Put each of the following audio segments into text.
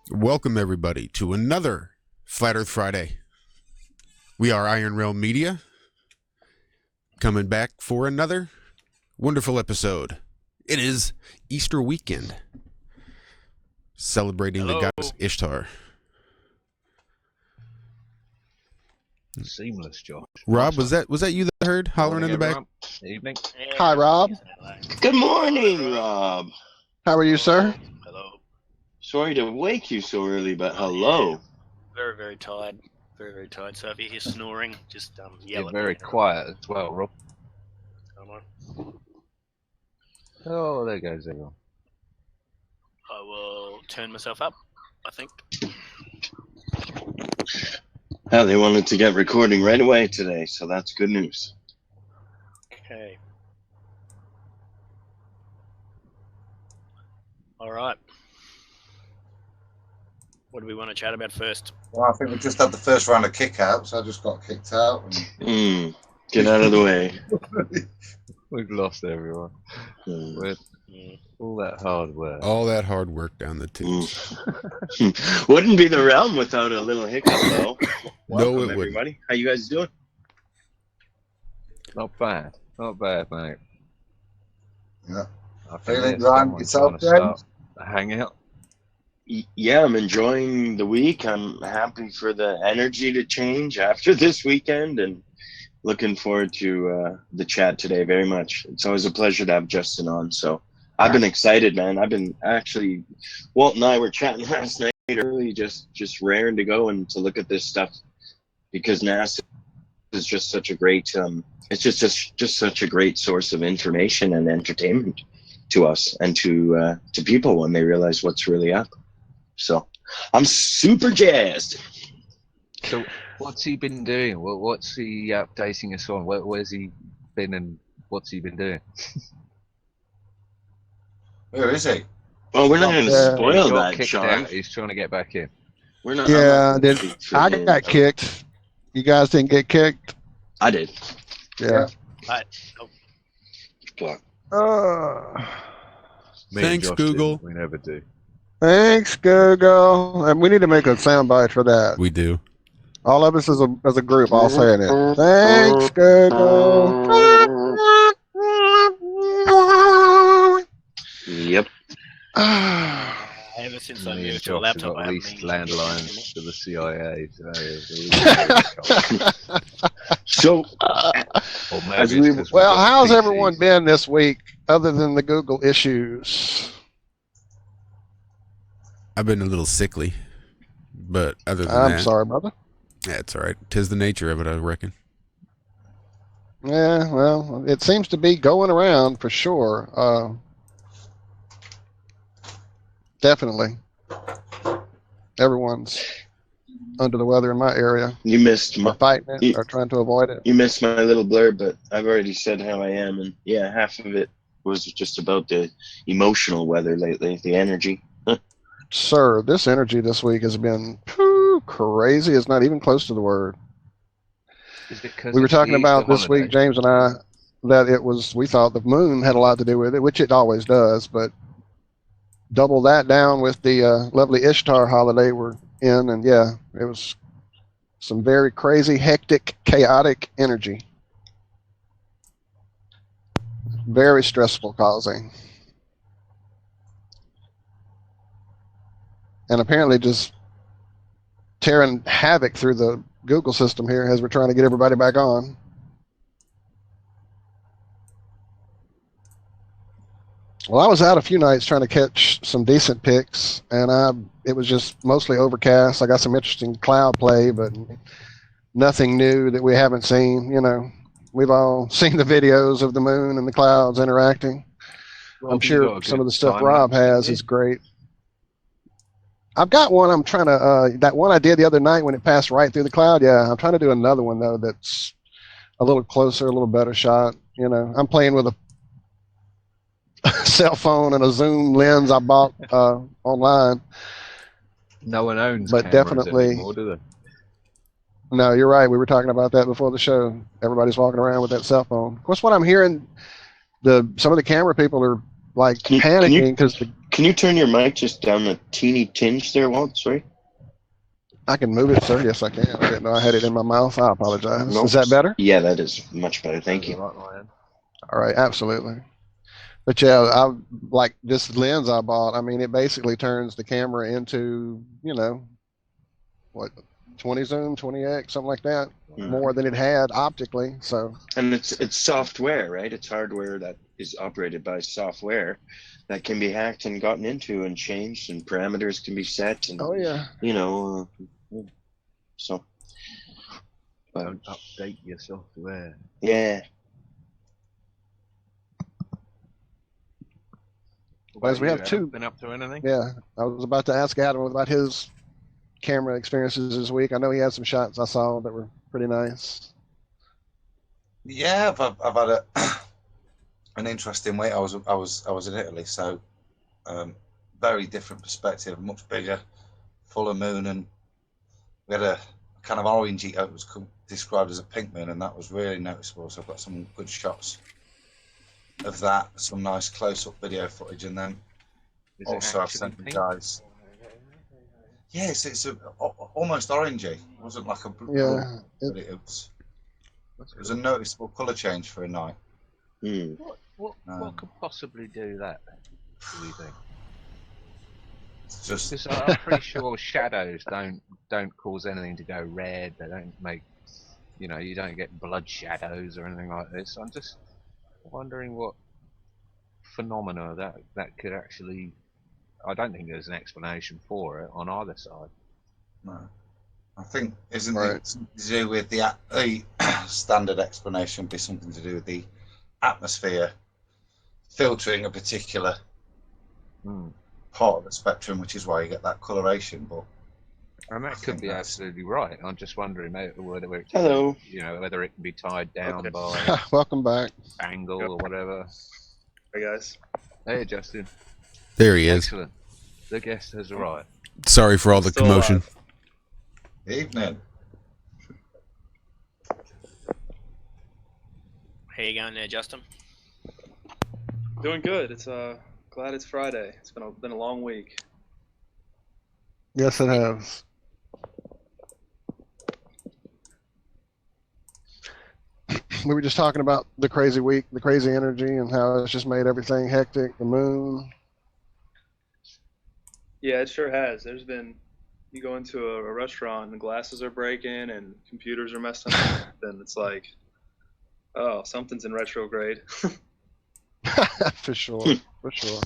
Welcome, everybody, to another Flat Earth Friday. We are Iron Realm Media, coming back for another wonderful episode. It is Easter weekend, celebrating the goddess Ishtar. Seamless, Josh. Rob, was that you that heard hollering in the back? Evening. Hi, Rob. Good morning, Rob. How are you, sir? Hello. Sorry to wake you so early, but hello. Very, very tired. Very, very tired. So if you hear snoring, just yell You're at very me. quiet as well, Rob. Come on. Oh, there goes everyone. I will turn myself up, I think. Yeah, they wanted to get recording right away today, so that's good news. Okay. All right. What do we want to chat about first? Well, I think we just had the first round of kick-outs. I just got kicked out. Get out of the way. We've lost everyone. With all that hard work. All that hard work down the tubes. Wouldn't be the realm without a little hiccup, though. No, Welcome, it wouldn't. everybody. How you guys doing? Not bad. Not bad, mate. Yeah. I think Feeling there's right someone yourself, trying to start a hangout. Yeah, I'm enjoying the week. I'm happy for the energy to change after this weekend and looking forward to the chat today very much. It's always a pleasure to have Justin on. So I've been excited, man. I've been actually, Walt and I were chatting last night early, just raring to go and to look at this stuff because NASA is just such a great, it's just such a great source of information and entertainment to us and to people when they realize what's really up. So I'm super jazzed. So what's he been doing? What's he updating us on? Where's he been and what's he been doing? Where is he? Well, we're not going to He spoil got that, kicked Sean. out. He's trying to get back in. We're not. Yeah, I'm not gonna did speak for I him. got kicked? You guys didn't get kicked? I did. Yeah. Block. Me and Thanks, Josh Google. didn't. We never do. Thanks, Google. And we need to make a soundbite for that. We do. All of us as a group all saying it. Thanks, Google. Yep. Ever since I Me and moved to a Josh have laptop, got I haven't leased been using it landlines to the CIA. So, Or maybe As it's we- 'cause we've Well, got how's PCs. everyone been this week other than the Google issues? I've been a little sickly, but other than I'm that, sorry, brother. yeah, it's all right. 'Tis the nature of it, I reckon. Yeah, well, it seems to be going around for sure. Definitely. Everyone's under the weather in my area. you missed Or my fighting it or trying to avoid it. you missed my little blurb, but I've already said how I am, and yeah, half of it was just about the emotional weather lately, the energy. Sir, this energy this week has been crazy. It's not even close to the word. Is it 'cause We were it's the talking about Easter this week, holiday? James and I, that we thought the moon had a lot to do with it, which it always does, but double that down with the lovely Ishtar holiday we're in, and yeah, it was some very crazy, hectic, chaotic energy. Very stressful causing. And apparently just tearing havoc through the Google system here as we're trying to get everybody back on. Well, I was out a few nights trying to catch some decent picks, and it was just mostly overcast. I got some interesting cloud play, but nothing new that we haven't seen. You know, we've all seen the videos of the moon and the clouds interacting. Rob, I'm you got sure a some good of the stuff time Rob lapse, has didn't is great. I've got one. I'm trying to that one I did the other night when it passed right through the cloud. Yeah, I'm trying to do another one though that's a little closer, a little better shot. You know, I'm playing with a cell phone and a zoom lens I bought online. No one owns But cameras definitely- anymore, do they? No, you're right. We were talking about that before the show. Everybody's walking around with that cell phone. Of course, what I'm hearing, some of the camera people are like Can you- panicking because Can you turn your mic just down a teeny tinge there, Walt? Sorry. I can move it, sir. Yes, I can. I didn't know I had it in my mouth. I apologize. Nope. Is that better? Yeah, that is much better. Thank you. All right, absolutely. But yeah, I like this lens I bought. I mean, it basically turns the camera into, what, 20 zoom, 20x, something like that, more than it had optically. So, And it's software, right? It's hardware that is operated by software that can be hacked and gotten into and changed, and parameters can be set, and oh yeah, so. But Don't update your software. yeah, as we have two. Been up to anything? Yeah, I was about to ask Adam about his camera experiences this week. I know he had some shots I saw that were pretty nice. Yeah, I've had an interesting week. I was in Italy, so very different perspective, much bigger, fuller moon, and we had a kind of orangey. It was described as a pink moon, and that was really noticeable. So I've got some good shots of that, some nice close-up video footage, and then also I've sent the guys. Yes, it's almost orangey. It wasn't like a blue, but it was a noticeable colour change for a night. What could possibly do that? Do you think? Just Because I'm pretty sure shadows don't cause anything to go red. They don't make, you don't get blood shadows or anything like this. I'm just wondering what phenomena that could actually. I don't think there's an explanation for it on either side. no. I think isn't Right. it something to do with the standard explanation would be something to do with the atmosphere filtering a particular part of the spectrum, which is why you get that coloration. But And that could be absolutely right. I'm just wondering whether it, Hello. whether it can be tied down by Welcome back. angle or whatever. Hey guys. Hey, Justin. There he is. Excellent. The guest has arrived. Sorry for all the Still commotion. alive. evening. How you going there, Justin? Doing good. It's glad it's Friday. It's been a long week. Yes, it has. We were just talking about the crazy week, the crazy energy, and how it's just made everything hectic. The moon. Yeah, it sure has. You go into a restaurant and the glasses are breaking and computers are messing up, then it's like, oh, something's in retrograde. For sure. For sure.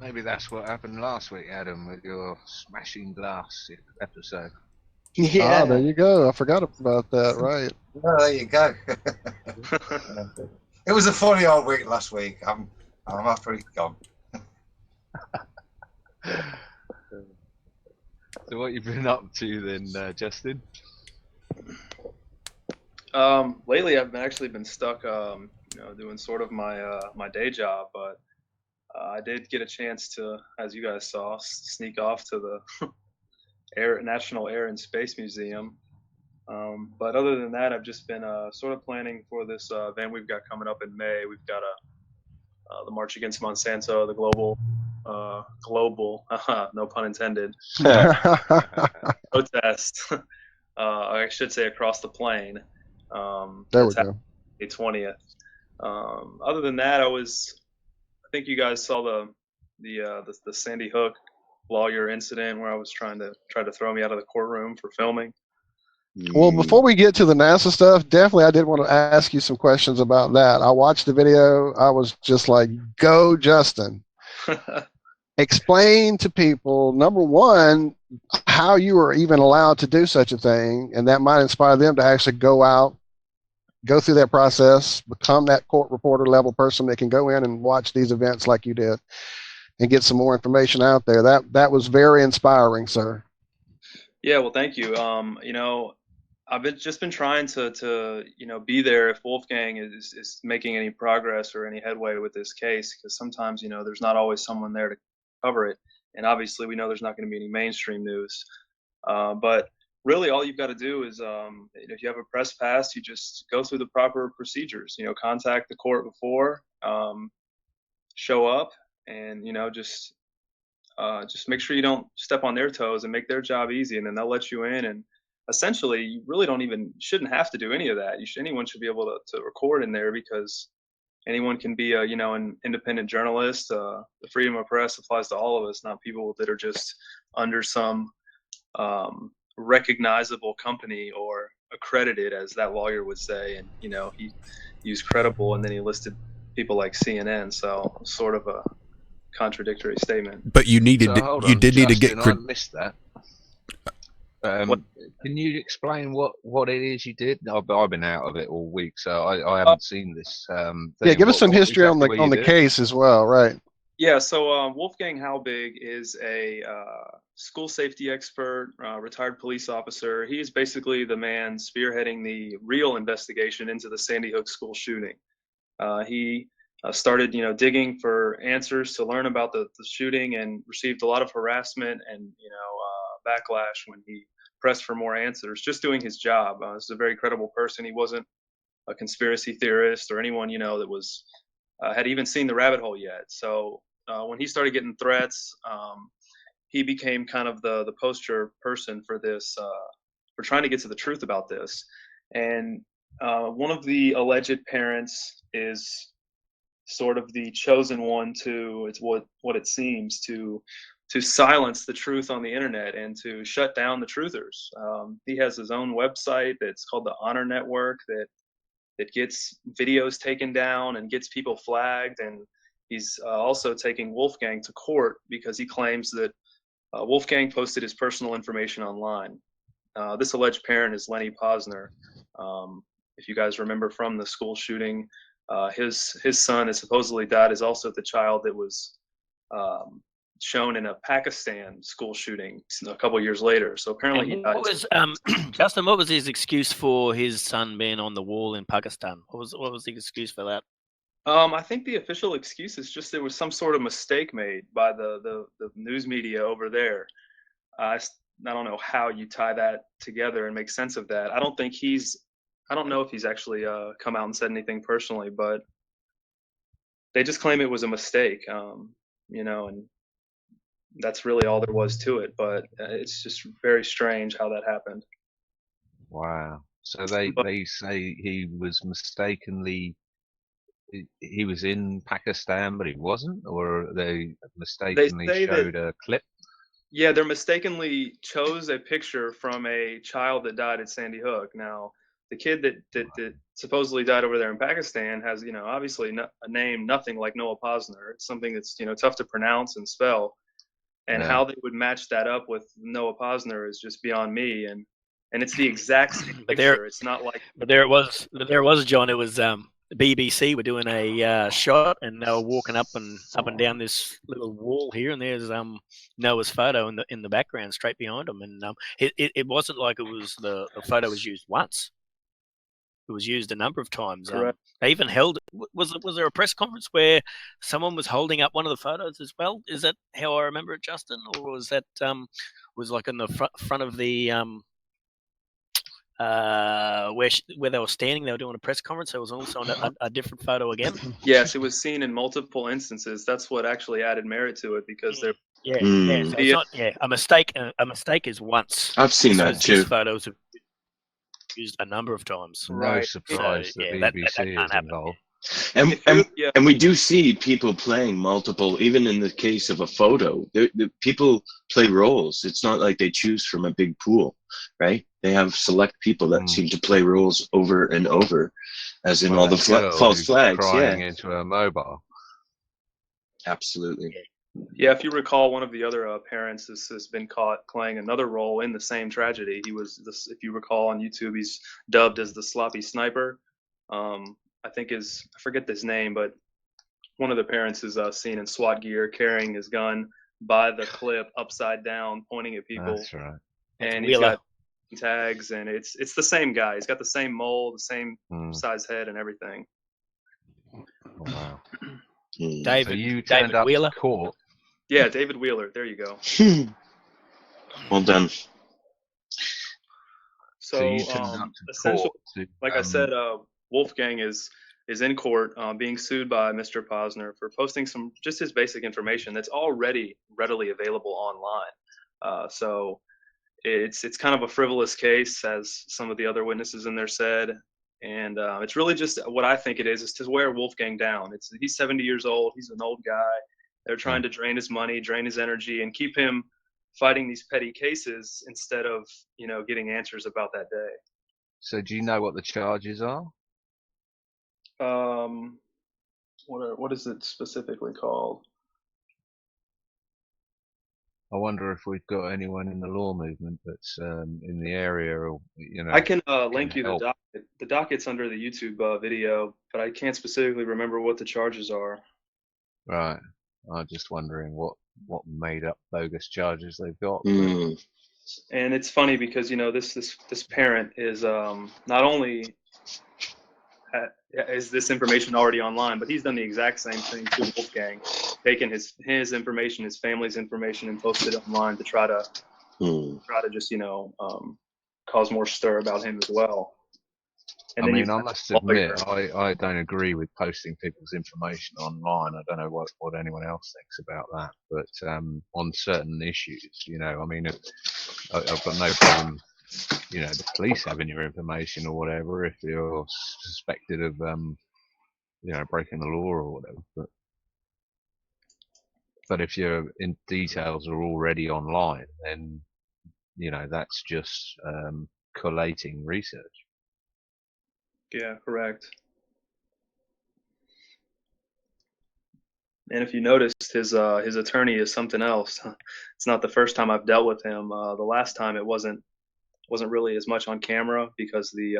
Maybe that's what happened last week, Adam, with your smashing glass episode. yeah. Ah, there you go. I forgot about that. Right. Oh, there you go. It was a funny old week last week. I'm after it's gone. So what you've been up to then, Justin? Lately I've actually been stuck, doing sort of my day job, but I did get a chance to, as you guys saw, sneak off to the National Air and Space Museum. But other than that, I've just been sort of planning for this event we've got coming up in May. We've got the March Against Monsanto, the global, no pun intended, protest. I should say across the plain. There we go. The 20th. Other than that, I think you guys saw the Sandy Hook lawyer incident where I was trying to throw me out of the courtroom for filming. Well, before we get to the NASA stuff, definitely I did want to ask you some questions about that. I watched the video. I was just like, go, Justin. Explain to people, number one, how you were even allowed to do such a thing, and that might inspire them to actually go through that process, become that court reporter level person that can go in and watch these events like you did and get some more information out there. That was very inspiring, sir. Yeah, well, thank you. I've just been trying to be there if Wolfgang is making any progress or any headway with this case, because sometimes there's not always someone there to cover it, and obviously we know there's not going to be any mainstream news. But really, all you've got to do is, if you have a press pass, you just go through the proper procedures. Contact the court before, show up and just make sure you don't step on their toes and make their job easy, and then they'll let you in. And essentially, you really shouldn't have to do any of that. Anyone should be able to record in there, because anyone can be an independent journalist. The freedom of press applies to all of us, not people that are just under some recognizable company or accredited, as that lawyer would say. And he used credible, and then he listed people like CNN. So sort of a contradictory statement. But you needed, So, you did need to get. Justin, I missed that. Can you explain what it is you did? I've been out of it all week, so I haven't seen this. Yeah, give us some history on exactly the case as well, right? Yeah, so Wolfgang Halbig is a school safety expert, retired police officer. He is basically the man spearheading the real investigation into the Sandy Hook school shooting. He started, digging for answers to learn about the shooting, and received a lot of harassment and, backlash when he pressed for more answers, just doing his job. He's a very credible person. He wasn't a conspiracy theorist or anyone, that was had even seen the rabbit hole yet. So when he started getting threats, he became kind of the poster person for this, for trying to get to the truth about this. And one of the alleged parents is sort of the chosen one it's what it seems to silence the truth on the internet and to shut down the truthers. He has his own website that's called the Honor Network that gets videos taken down and gets people flagged. And he's also taking Wolfgang to court because he claims that Wolfgang posted his personal information online. This alleged parent is Lenny Posner. If you guys remember from the school shooting, his son that supposedly died is also the child that was shown in a Pakistan school shooting a couple years later. So apparently he died. What was Justin? What was his excuse for his son being on the wall in Pakistan? What was the excuse for that? I think the official excuse is just there was some sort of mistake made by the news media over there. I don't know how you tie that together and make sense of that. I don't know if he's actually come out and said anything personally, but they just claim it was a mistake, and that's really all there was to it. But it's just very strange how that happened. Wow. So they say he was mistakenly, he was in Pakistan, but he wasn't, or they mistakenly showed a clip? Yeah, they mistakenly chose a picture from a child that died at Sandy Hook. Now, the kid that supposedly died over there in Pakistan has, obviously a name nothing like Noah Posner. It's something that's, tough to pronounce and spell. And how they would match that up with Noah Posner is just beyond me. And it's the exact same picture. It's not like. But there it was, John. It was BBC were doing a shot, and they were walking up and down this little wall here, and there's Noah's photo in the background, straight behind him. And it wasn't like it was the photo was used once. It was used a number of times. They even held. Was there a press conference where someone was holding up one of the photos as well? Is that how I remember it, Justin, or was that was like in the front of the where they were standing? They were doing a press conference. There was also a different photo again. Yes, it was seen in multiple instances. That's what actually added merit to it, because they're. Yeah, so it's not a mistake. A mistake is once. I've seen that too. Photos have used a number of times. No surprise that BBC is involved. And we do see people playing multiple, even in the case of a photo. The people play roles. It's not like they choose from a big pool, right? They have select people that seem to play roles over and over, as in all the false flags. Crying into a mobile. Absolutely. Yeah, if you recall, one of the other parents has been caught playing another role in the same tragedy. He was, if you recall on YouTube, he's dubbed as the sloppy sniper. I think I forget his name, but one of the parents is seen in SWAT gear carrying his gun by the clip upside down, pointing at people. That's right. And he's got tags, and it's the same guy. He's got the same mold, the same size head, and everything. Oh, wow. David, so you turned up Wheeler? to court. Yeah, David Wheeler. There you go. Well done. So you turned up to court. Like I said, Wolfgang is is in court being sued by Mr. Posner for posting just his basic information that's already readily available online. So it's kind of a frivolous case, as some of the other witnesses in there said. And it's really just what I think it is to wear Wolfgang down. He's 70 years old. He's an old guy. They're trying to drain his money, drain his energy, and keep him fighting these petty cases instead of, getting answers about that day. So do you know what the charges are? What is it specifically called? I wonder if we've got anyone in the law movement that's in the area, or I can link you the help. docket. The docket's under the YouTube video, but I can't specifically remember what the charges are. Right. I'm just wondering what made up bogus charges they've got. And it's funny because this parent is not only is this information already online, but he's done the exact same thing to Wolfgang, taken his information, his family's information, and posted it online to try to just cause more stir about him as well. And I mean, I must admit, I don't agree with posting people's information online. I don't know what anyone else thinks about that, but on certain issues, I mean, I've got no problem, the police having your information or whatever if you're suspected of, breaking the law or whatever. But if your details are already online, then that's just collating research. Yeah, correct. And if you noticed, his attorney is something else. It's not the first time I've dealt with him. The last time it wasn't really as much on camera because he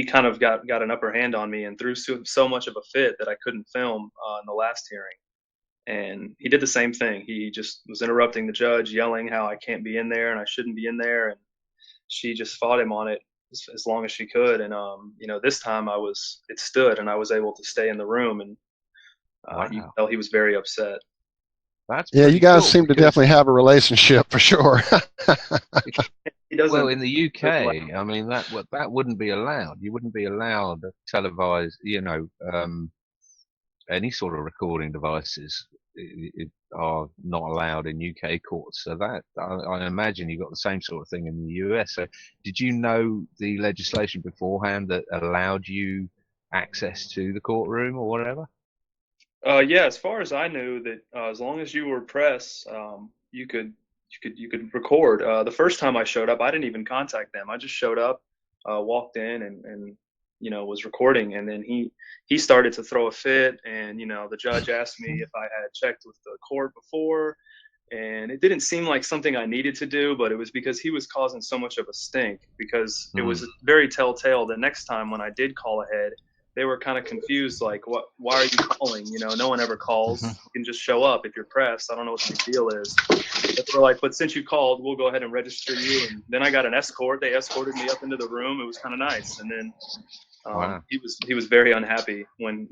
kind of got an upper hand on me and threw so much of a fit that I couldn't film in the last hearing. And he did the same thing. He just was interrupting the judge, yelling how I can't be in there and I shouldn't be in there, and she just fought him on it as long as she could. And this time it stood, and I was able to stay in the room, and you can tell he was very upset. You guys seem to definitely have a relationship for sure. Well, in the UK, I mean that wouldn't be allowed. You wouldn't be allowed to televise, any sort of recording devices are not allowed in UK courts. So that I imagine you got the same sort of thing in the US. So did you know the legislation beforehand that allowed you access to the courtroom or whatever? Yeah, as far as I knew, that as long as you were press, you could record. The first time I showed up, I didn't even contact them. I just showed up, walked in, and was recording. And then he started to throw a fit, and the judge asked me if I had checked with the court before, and it didn't seem like something I needed to do, but it was because he was causing so much of a stink, because it was very telltale. The next time when I did call ahead, they were kind of confused, like, why are you calling? No one ever calls. You can just show up if you're pressed. I don't know what the big deal is. But they were like, but since you called, we'll go ahead and register you. And then I got an escort. They escorted me up into the room. It was kind of nice. And then he was very unhappy when.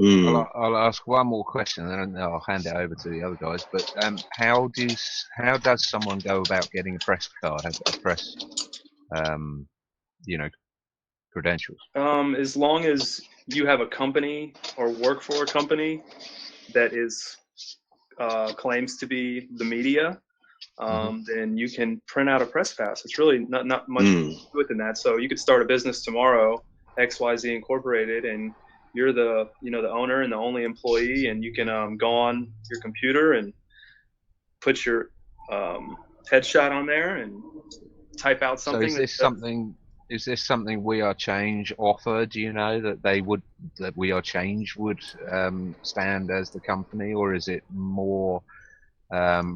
I'll ask one more question, and then I'll hand it over to the other guys. But how does someone go about getting a press card, a press, credentials? As long as you have a company or work for a company that is claims to be the media, then you can print out a press pass. It's really not much to it than that. So you could start a business tomorrow, XYZ Incorporated, and you're the the owner and the only employee, and you can go on your computer and put your headshot on there and type out something. So is this something We Are Change offer? Do you know that We Are Change would stand as the company, or is it more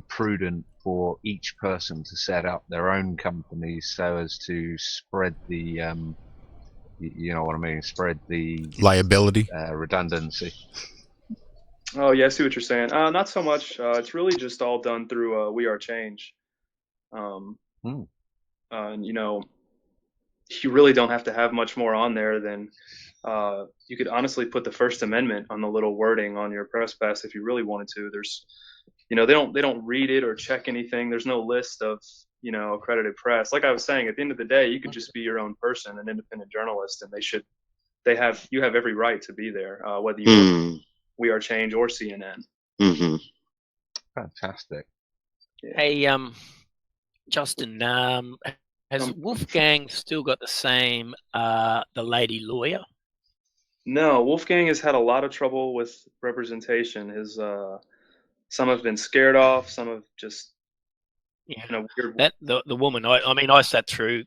prudent for each person to set up their own companies so as to spread the you know what I mean, spread the liability, redundancy? Oh yeah, I see what you're saying. Not so much. It's really just all done through We Are Change. And you really don't have to have much more on there than you could honestly put the First Amendment on the little wording on your press pass if you really wanted to. There's they don't read it or check anything. There's no list of accredited press. Like I was saying, at the end of the day, you could just be your own person, an independent journalist, and they should you have every right to be there, whether you work Mm. We Are Change or CNN. Mm-hmm. Fantastic. Hey, Justin, has Wolfgang still got the same the lady lawyer? No, Wolfgang has had a lot of trouble with representation. His some have been scared off, some have just Yeah. in a weird. That the woman. I mean, I sat through.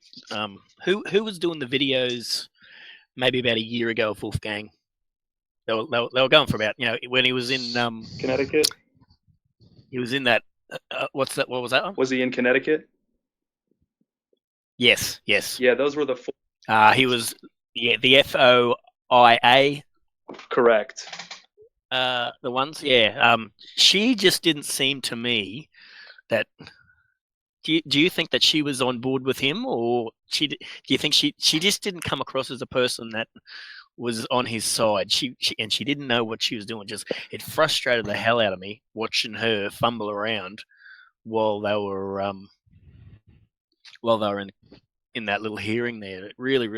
Who was doing the videos maybe about a year ago of Wolfgang? They were going for about, when he was in Connecticut. he was in that what's that? What was that one? Was he in Connecticut? Yes. Yeah, those were the four. He was the FOIA. Correct. The ones, yeah. She just didn't seem to me that. Do you think that she was on board with him, or do you think she just didn't come across as a person that was on his side? She didn't know what she was doing. Just it frustrated the hell out of me watching her fumble around while they were in that little hearing there. It really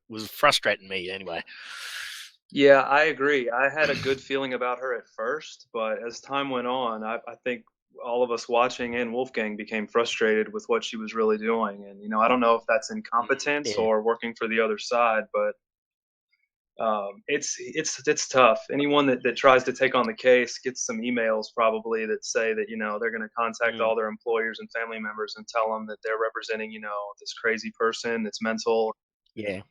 was frustrating me anyway. Yeah, I agree. I had a good feeling about her at first, but as time went on, I think all of us watching and Wolfgang became frustrated with what she was really doing. And, I don't know if that's incompetence Yeah. or working for the other side, but it's tough. Anyone that tries to take on the case gets some emails probably that say that, they're going to contact all their employers and family members and tell them that they're representing, this crazy person that's mental. Yeah.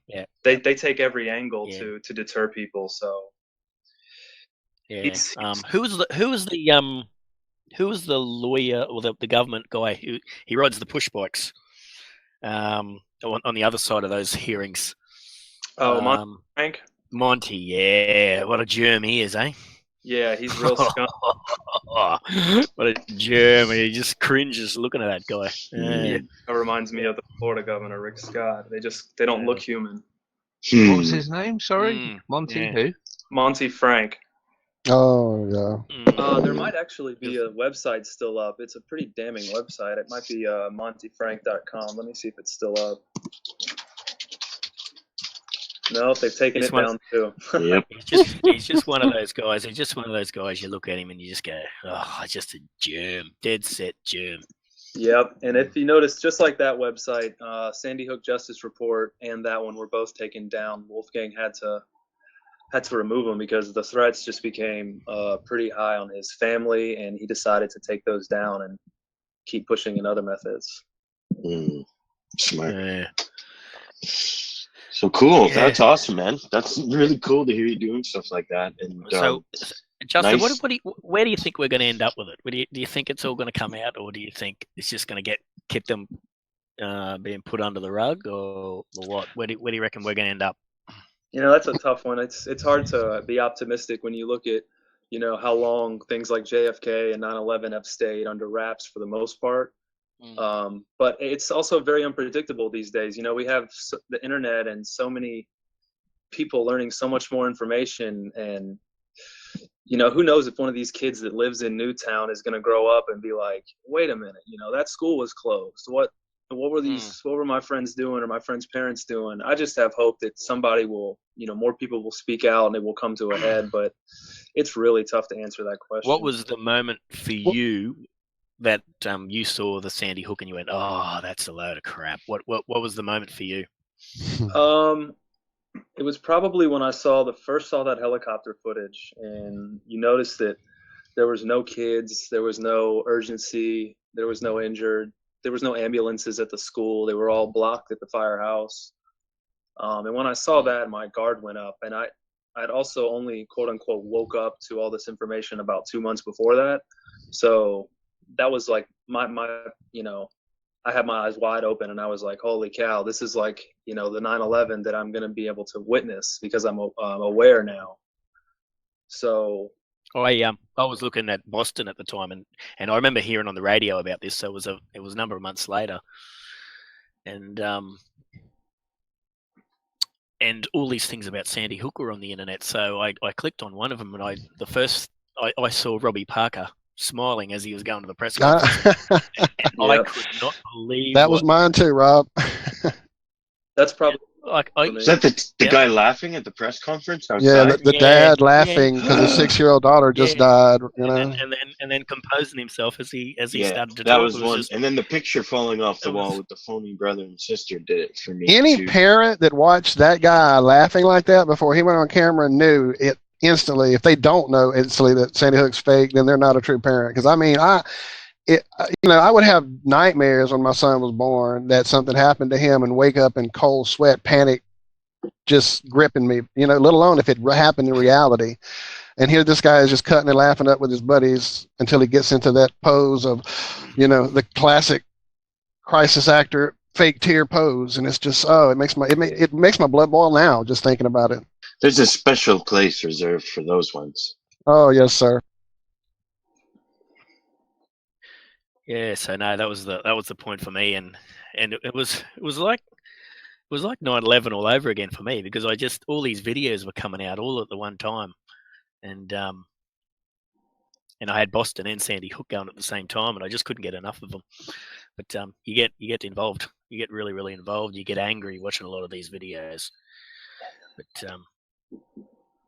They take every angle Yeah. to deter people. So Yeah. Who was the lawyer or the government guy who he rides the push bikes on the other side of those hearings? Frank. Monty, yeah, what a germ he is, eh? Yeah, he's real scum. What a germ! He just cringes looking at that guy. Yeah, that reminds me of the Florida governor, Rick Scott. They don't look human. What was his name? Sorry, Monty yeah. who? Monty Frank. Oh yeah. There might actually be a website still up. It's a pretty damning website. It might be montyfrank.com. Let me see if it's still up. No, they've taken it down too. Yep. He's just one of those guys. He's just one of those guys. You look at him and you just go, "Oh, just a germ, dead set germ." Yep. And if you notice, just like that website, Sandy Hook Justice Report and that one were both taken down. Wolfgang had to remove them because the threats just became pretty high on his family, and he decided to take those down and keep pushing in other methods. Smart. Yeah. So cool. Yeah. That's awesome, man. That's really cool to hear you doing stuff like that. And So, Justin, nice. where do you think we're going to end up with it? Do you think it's all going to come out, or do you think it's just going to keep them being put under the rug, or what? Where do you reckon we're going to end up? That's a tough one. It's hard to be optimistic when you look at, how long things like JFK and 9/11 have stayed under wraps for the most part. But it's also very unpredictable these days. We have the internet and so many people learning so much more information, and who knows if one of these kids that lives in Newtown is going to grow up and be like, wait a minute, that school was closed. What were my friends doing, or my friends' parents doing? I just have hope that somebody will, more people will speak out and it will come to a head, but it's really tough to answer that question. What was the moment for you that you saw the Sandy Hook and you went, "Oh, that's a load of crap"? What was the moment for you? It was probably when I first saw that helicopter footage, and you notice that there was no kids, there was no urgency, there was no injured, there was no ambulances at the school. They were all blocked at the firehouse. And when I saw that, my guard went up, and I'd also only quote unquote woke up to all this information about 2 months before that. So that was like my I had my eyes wide open, and I was like, holy cow, this is like, the 9/11 that I'm going to be able to witness because I'm aware now. So I was looking at Boston at the time, and I remember hearing on the radio about this. So it was a number of months later, and all these things about Sandy Hook were on the internet. So I clicked on one of them, and I saw Robbie Parker smiling as he was going to the press conference. And I could not believe that was mine too, Rob. that's probably like for I, me. Is that the Yeah. guy laughing at the press conference Yeah, outside? the Yeah, dad yeah. laughing because his 6-year-old daughter just Yeah. died. You and know. then composing himself as he Yeah, started to that talk. was It was one. just And then the picture falling off the it wall was with the phony brother and sister did it for me Any too. parent that watched that guy laughing like that before he went on camera knew it instantly. If they don't know instantly that Sandy Hook's fake, then they're not a true parent. Because I mean, I would have nightmares when my son was born that something happened to him and wake up in cold sweat, panic, just gripping me. Let alone if it happened in reality. And here this guy is just cutting and laughing up with his buddies until he gets into that pose of, the classic crisis actor fake tear pose, and it's just it makes my blood boil now just thinking about it. There's a special place reserved for those ones. Oh yes, sir. yeah. So no, that was the point for me, and it was like 9/11 all over again for me, because all these videos were coming out all at the one time, and I had Boston and Sandy Hook going at the same time, and I just couldn't get enough of them. But you get involved. You get really, really involved. You get angry watching a lot of these videos. But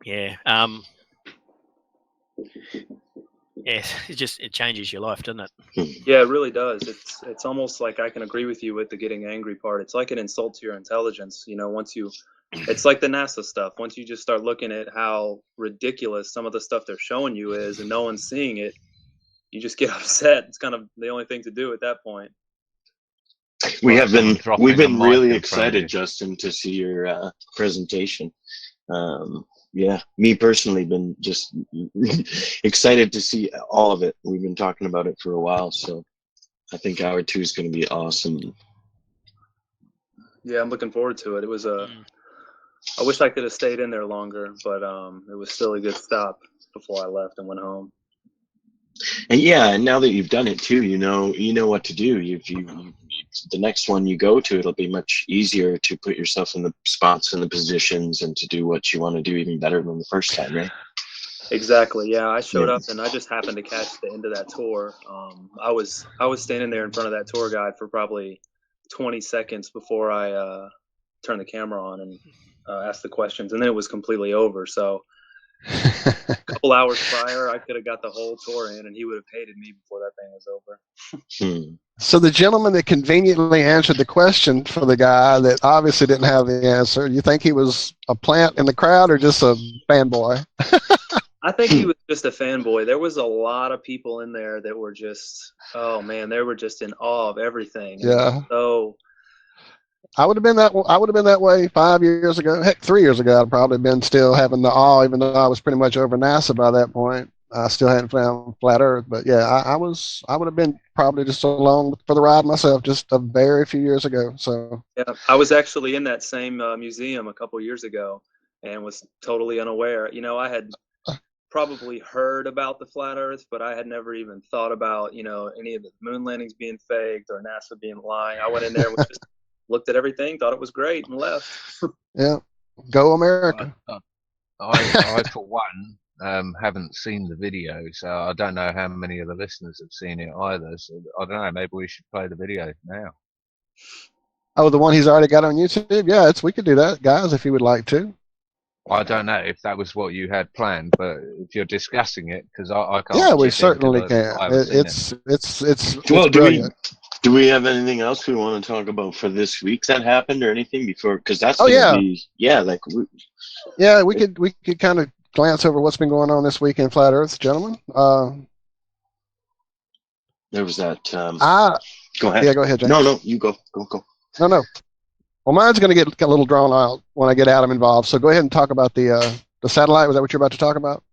yeah, it changes your life, doesn't it? Yeah, it really does. It's almost like I can agree with you with the getting angry part. It's like an insult to your intelligence. It's like the NASA stuff. Once you just start looking at how ridiculous some of the stuff they're showing you is, and no one's seeing it, you just get upset. It's kind of the only thing to do at that point. We've been really you. excited, Justin, to see your presentation. Yeah, me personally been just excited to see all of it. We've been talking about it for a while, so I think hour 2 is going to be awesome. Yeah, I'm looking forward to it. It was I wish I could have stayed in there longer, but it was still a good stop before I left and went home. And yeah, and now that you've done it too, you know what to do. The next one you go to, it'll be much easier to put yourself in the spots and the positions and to do what you want to do even better than the first time, right? Exactly. Yeah, I showed up and I just happened to catch the end of that tour. I was standing there in front of that tour guide for probably 20 seconds before I turned the camera on and asked the questions, and then it was completely over. So a couple hours prior, I could have got the whole tour in, and he would have hated me before that thing was over. So the gentleman that conveniently answered the question for the guy that obviously didn't have the answer, you think he was a plant in the crowd or just a fanboy? I think he was just a fanboy. There was a lot of people in there that were just, oh man, they were just in awe of everything. Yeah. So I would have been that way 5 years ago. Heck, 3 years ago, I'd probably been still having the awe, even though I was pretty much over NASA by that point. I still hadn't found flat Earth, but yeah, I would have been probably just along for the ride myself, just a very few years ago. So yeah, I was actually in that same museum a couple years ago and was totally unaware. I had probably heard about the flat Earth, but I had never even thought about any of the moon landings being faked or NASA being lying. I went in there and just looked at everything, thought it was great, and left. Yeah, go America. I for one, haven't seen the video, so I don't know how many of the listeners have seen it either. So I don't know. Maybe we should play the video now. Oh, the one he's already got on YouTube? Yeah, we could do that, guys, if you would like to. I don't know if that was what you had planned, but if you're discussing it, because I can't. Yeah, we certainly can. It's well, brilliant. Do we have anything else we want to talk about for this week that happened or anything before? Because that's we could kind of glance over what's been going on this week in Flat Earth, gentlemen. There was that. Go ahead. Yeah, go ahead, James. No, you go. No. Well, mine's going to get a little drawn out when I get Adam involved. So go ahead and talk about the satellite. Was that what you're about to talk about?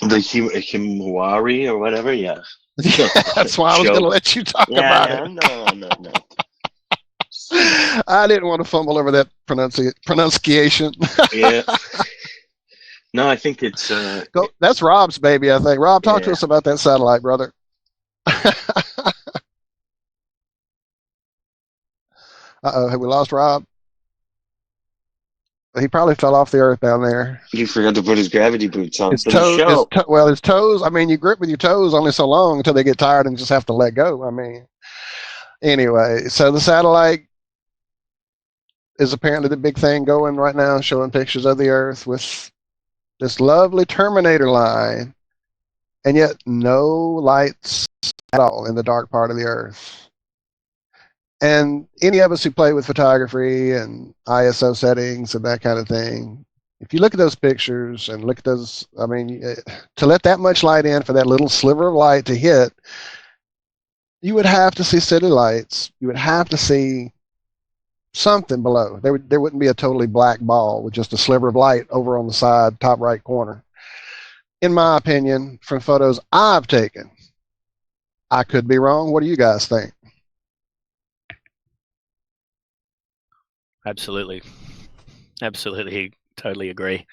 The Himawari or whatever, yeah. That's why I was going to let you talk about it. No. I didn't want to fumble over that pronunciation. Yeah. No, I think it's... that's Rob's baby, I think. Rob, talk to us about that satellite, brother. Uh-oh, have we lost Rob? He probably fell off the earth down there. He forgot to put his gravity boots on his toes, I mean, you grip with your toes only so long until they get tired and just have to let go. I mean, anyway, so the satellite is apparently the big thing going right now, showing pictures of the Earth with this lovely Terminator line, and yet no lights at all in the dark part of the Earth. And any of us who play with photography and ISO settings and that kind of thing, if you look at those pictures and look at those, I mean, to let that much light in for that little sliver of light to hit, you would have to see city lights. You would have to see something below. There wouldn't be a totally black ball with just a sliver of light over on the side, top right corner. In my opinion, from photos I've taken, I could be wrong. What do you guys think? Absolutely. Totally agree.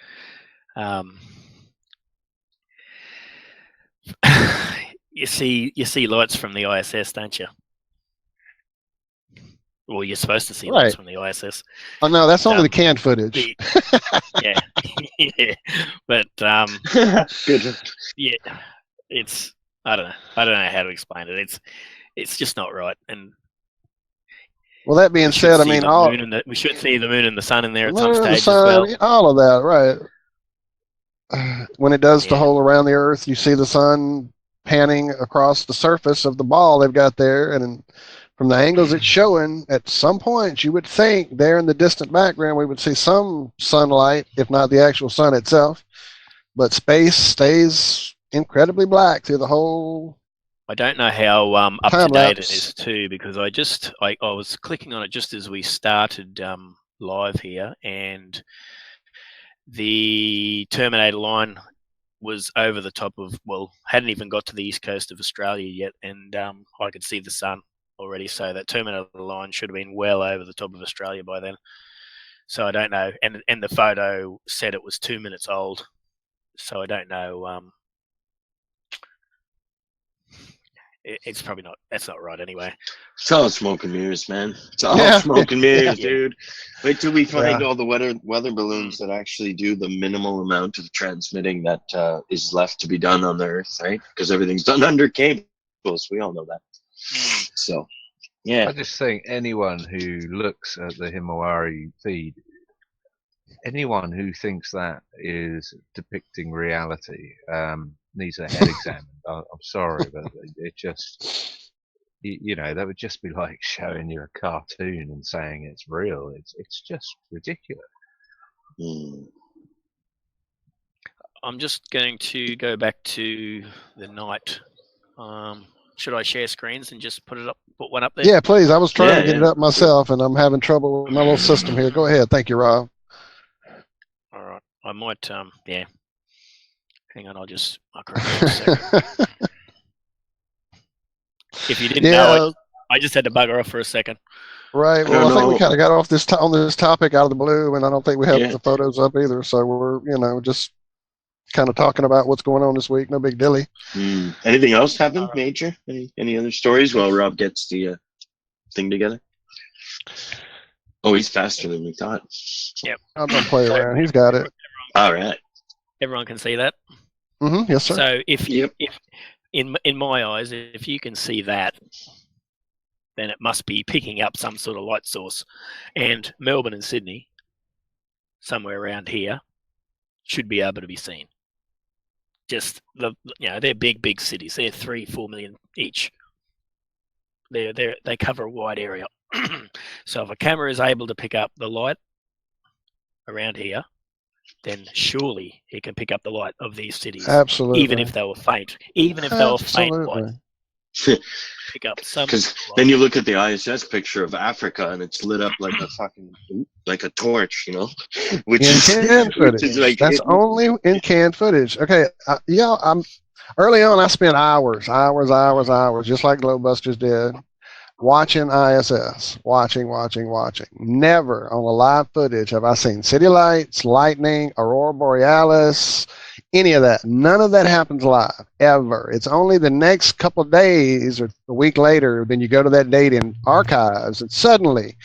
You see lights from the ISS, don't you? Well, you're supposed to see lights from the ISS. Oh no, that's only the canned footage. Yeah, yeah, but Good. yeah, it's I don't know how to explain it. It's just not right. And well, that being said, I mean, we should see the moon and the sun in there at some some stage as well. All of that, right? When it does the hole around the Earth, you see the sun panning across the surface of the ball they've got there, and from the angles it's showing, at some point you would think there in the distant background we would see some sunlight, if not the actual sun itself. But space stays incredibly black through the whole. I don't know how up to date it is too, because I was clicking on it just as we started live here, and the Terminator line was over the top of, well, hadn't even got to the east coast of Australia yet, and I could see the sun already, so that Terminator line should have been well over the top of Australia by then. So I don't know, and the photo said it was 2 minutes old, so I don't know. It's probably not. That's not right anyway. It's all smoke and mirrors, man. It's all smoke and mirrors, dude. Wait till we find all the weather balloons that actually do the minimal amount of transmitting that is left to be done on the Earth, right? Because everything's done under cables. We all know that. So, yeah. I just think anyone who looks at the Himawari feed, anyone who thinks that is depicting reality, needs their head examined. I'm sorry, but it just, that would just be like showing you a cartoon and saying it's real. It's just ridiculous. I'm just going to go back to the night. Should I share screens and just put one up there? Yeah, please. I was trying to get it up myself, and I'm having trouble with my little system here. Go ahead. Thank you, Rob. All right. I might, Hang on, I'll correct it for a second. If you didn't know it, I just had to bugger off for a second. Right. Well, I think we kind of got off on this topic out of the blue, and I don't think we have the photos up either. So we're, just kind of talking about what's going on this week. No big dilly. Anything else happen major? Any other stories while Rob gets the thing together? Oh, he's faster than we thought. Yep. I'm gonna play around. He's got it. All right. Everyone can see that. Yes, sir. So if in my eyes, if you can see that, then it must be picking up some sort of light source. And Melbourne and Sydney, somewhere around here, should be able to be seen. Just they're big cities. They're 3-4 million each. They cover a wide area. So if a camera is able to pick up the light around here, then surely it can pick up the light of these cities. Absolutely. Even if they were faint. Even if they were faint light. Pick up some. Because then you look at the ISS picture of Africa and it's lit up like a torch, which in canned footage. That's only in canned footage. Okay, I'm early on. I spent hours, just like Globebusters did, watching ISS, watching. Never on the live footage have I seen city lights, lightning, aurora borealis, any of that. None of that happens live, ever. It's only the next couple of days or a week later, then you go to that date in archives, and suddenly,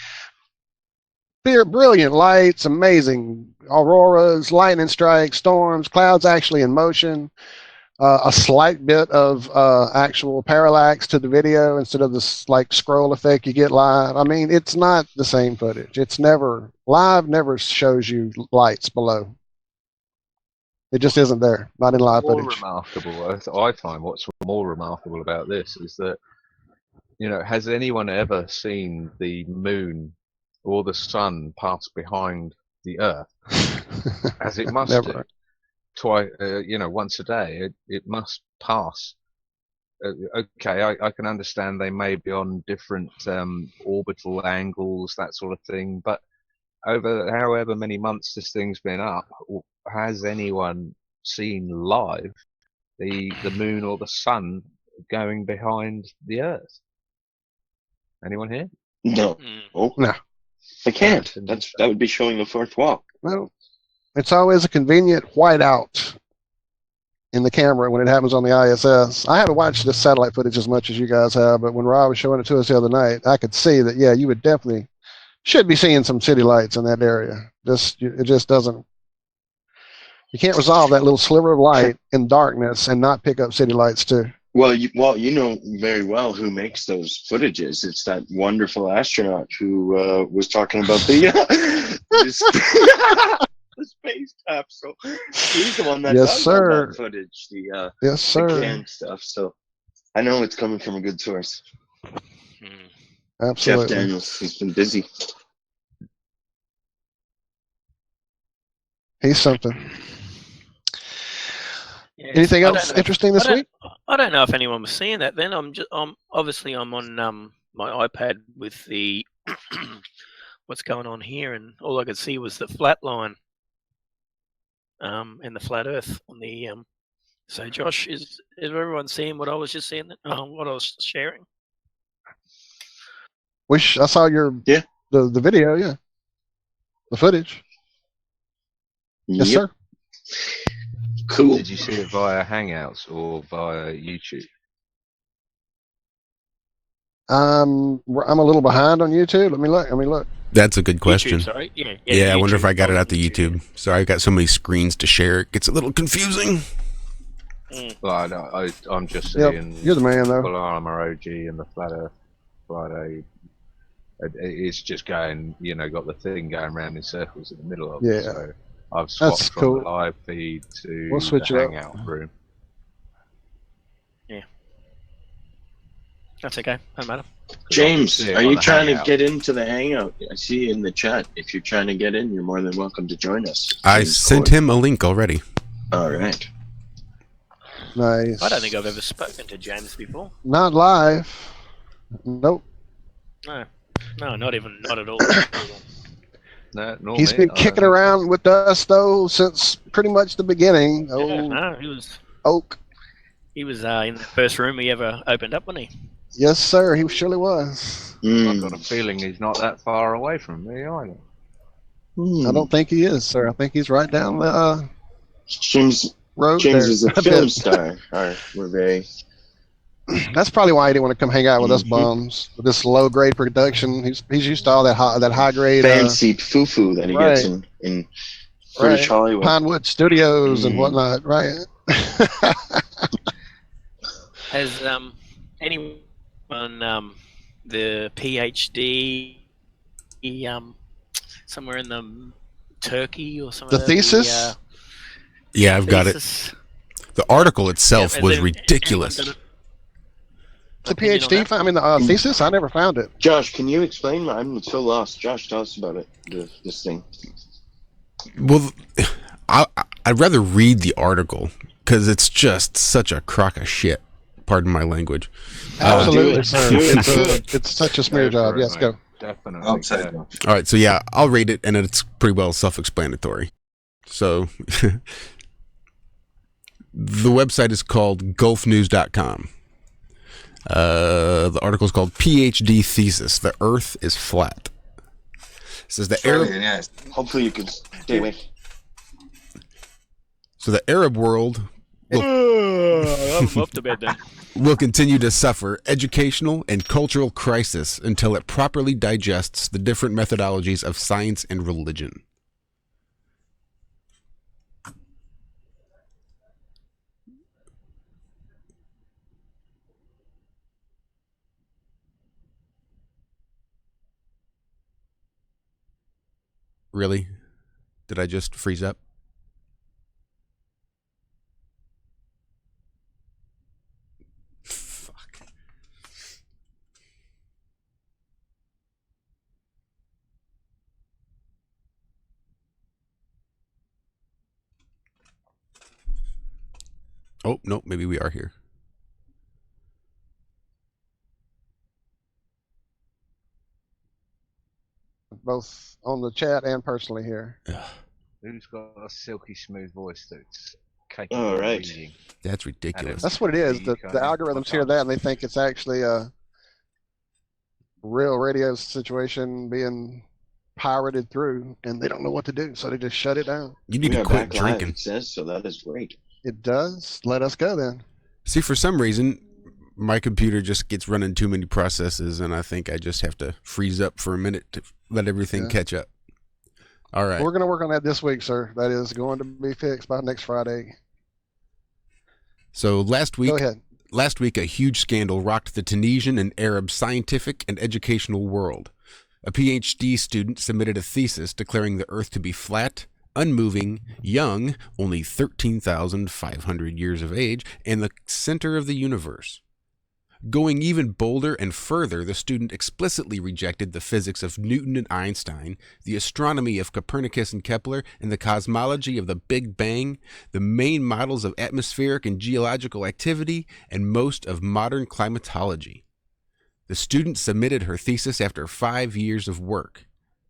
brilliant lights, amazing auroras, lightning strikes, storms, clouds actually in motion. a slight bit of actual parallax to the video instead of this like scroll effect you get live. I mean, it's not the same footage. It's never live. Never shows you lights below. It just isn't there. Not in live More footage. remarkable, I find what's more remarkable about this is that, has anyone ever seen the moon or the sun pass behind the Earth, as it must do? Never. Twice, once a day, it must pass. Okay, I can understand they may be on different orbital angles, that sort of thing, but over however many months this thing's been up, has anyone seen live the moon or the sun going behind the Earth? Anyone here? No. Oh, No. I can't. That would be showing the fourth wall. Well, it's always a convenient whiteout in the camera when it happens on the ISS. I haven't watched this satellite footage as much as you guys have, but when Rob was showing it to us the other night, I could see that, yeah, you would definitely should be seeing some city lights in that area. It just doesn't. You can't resolve that little sliver of light in darkness and not pick up city lights too. Well, you know very well who makes those footages. It's that wonderful astronaut who was talking about the space capsule. He's the one that Yes, does sir. all that footage, Yes, the sir. canned stuff. So I know it's coming from a good source. Jeff Absolutely. Daniels, he's been busy. He's something. Yes. Anything I else don't know- interesting this I don't- week? I don't know if anyone was seeing that. Then I'm obviously I'm on my iPad with the what's going on here, and all I could see was the flat line and the flat Earth on the So Josh, is everyone seeing what I was just saying? What I was sharing? I saw your Yeah. the video, yeah. The footage. Yes, Yep. sir. Cool. Did you see it via Hangouts or via YouTube? I'm a little behind on YouTube. Let me look. That's a good question. YouTube, sorry. Yeah, Yeah, I wonder if YouTube. I got it Oh, out the YouTube. Sorry, I've got so many screens to share. It gets a little confusing. Well, I'm just Yep, seeing you're the man, though. Full Armor OG and the Flat Earth Friday. It's just going, got the thing going around in circles in the middle of it. Yeah. So I've swapped That's from cool. the live feed to We'll switch the it up. Hangout room. That's okay. Don't matter. James, See it are on you the trying to Hangout. get into the Hangout? I see in the chat. If you're trying to get in, you're more than welcome to join us. I James sent Corden. him a link already. All right. Nice. I don't think I've ever spoken to James before. Not live. Nope. No, not at all. No, nor He's me. been I kicking don't around with us though since pretty much the beginning. Yeah, Oh, no, he was Oak. in the first room he ever opened up, wasn't he? Yes, sir. He surely was. I've got a feeling he's not that far away from me either. I don't think he is, sir. I think he's right down the James road James there. is a film star. We're very That's probably why he didn't want to come hang out with us Mhm. bums. With this low grade production, he's used to all that high grade fancy foo-foo that he gets in British Hollywood. Pinewood Studios and Mhm. whatnot, right? Has anyone the PhD somewhere in the Turkey or somewhere? The thesis? Yeah, I've got it. thesis? The article itself Yeah, was has ridiculous. anyone The opinion on PhD, that? I mean the thesis. I never found it. Josh, can you explain? I'm so lost. Josh, tell us about it. This thing. Well, I'd rather read the article because it's just such a crock of shit. Pardon my language. Absolutely, do it. sir. Do it. It's such a smear Go job. for it, Yes, mate. go. Definitely. I'm saying go. All right, so yeah, I'll read it, and it's pretty well self-explanatory. So the website is called gulfnews.com. The article is called PhD Thesis, The Earth is Flat. It says the Arab, Australian, yes. Hopefully you can stay away. so the Arab world I'm up to bed then. will continue to suffer educational and cultural crisis until it properly digests the different methodologies of science and religion. Really? Did I just freeze up? Fuck. Oh, no, maybe we are here. Both on the chat and personally here. Who's got a silky smooth voice that's capable All of right. reading? That's ridiculous. That's what it is. The algorithms hear that and they think it's actually a real radio situation being pirated through, and they don't know what to do, so they just shut it down. You need We to are quit back live, drinking. it says, so that is great. It does. Let us go then. See, for some reason, my computer just gets running too many processes, and I think I just have to freeze up for a minute to let everything catch up. All right. We're going to work on that this week, sir. That is going to be fixed by next Friday. So last week, Go ahead. a huge scandal rocked the Tunisian and Arab scientific and educational world. A PhD student submitted a thesis declaring the Earth to be flat, unmoving, young, only 13,500 years of age, and the center of the universe. Going even bolder and further, the student explicitly rejected the physics of Newton and Einstein, the astronomy of Copernicus and Kepler, and the cosmology of the Big Bang, the main models of atmospheric and geological activity, and most of modern climatology. The student submitted her thesis after 5 years of work.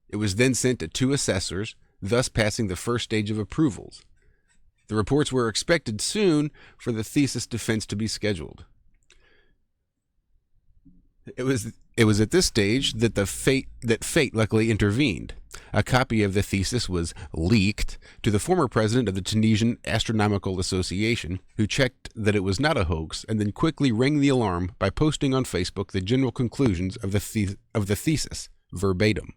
It was then sent to 2 assessors, thus passing the first stage of approvals. The reports were expected soon for the thesis defense to be scheduled. It was at this stage that fate luckily intervened. A copy of the thesis was leaked to the former president of the Tunisian Astronomical Association, who checked that it was not a hoax and then quickly rang the alarm by posting on Facebook the general conclusions of the thesis verbatim.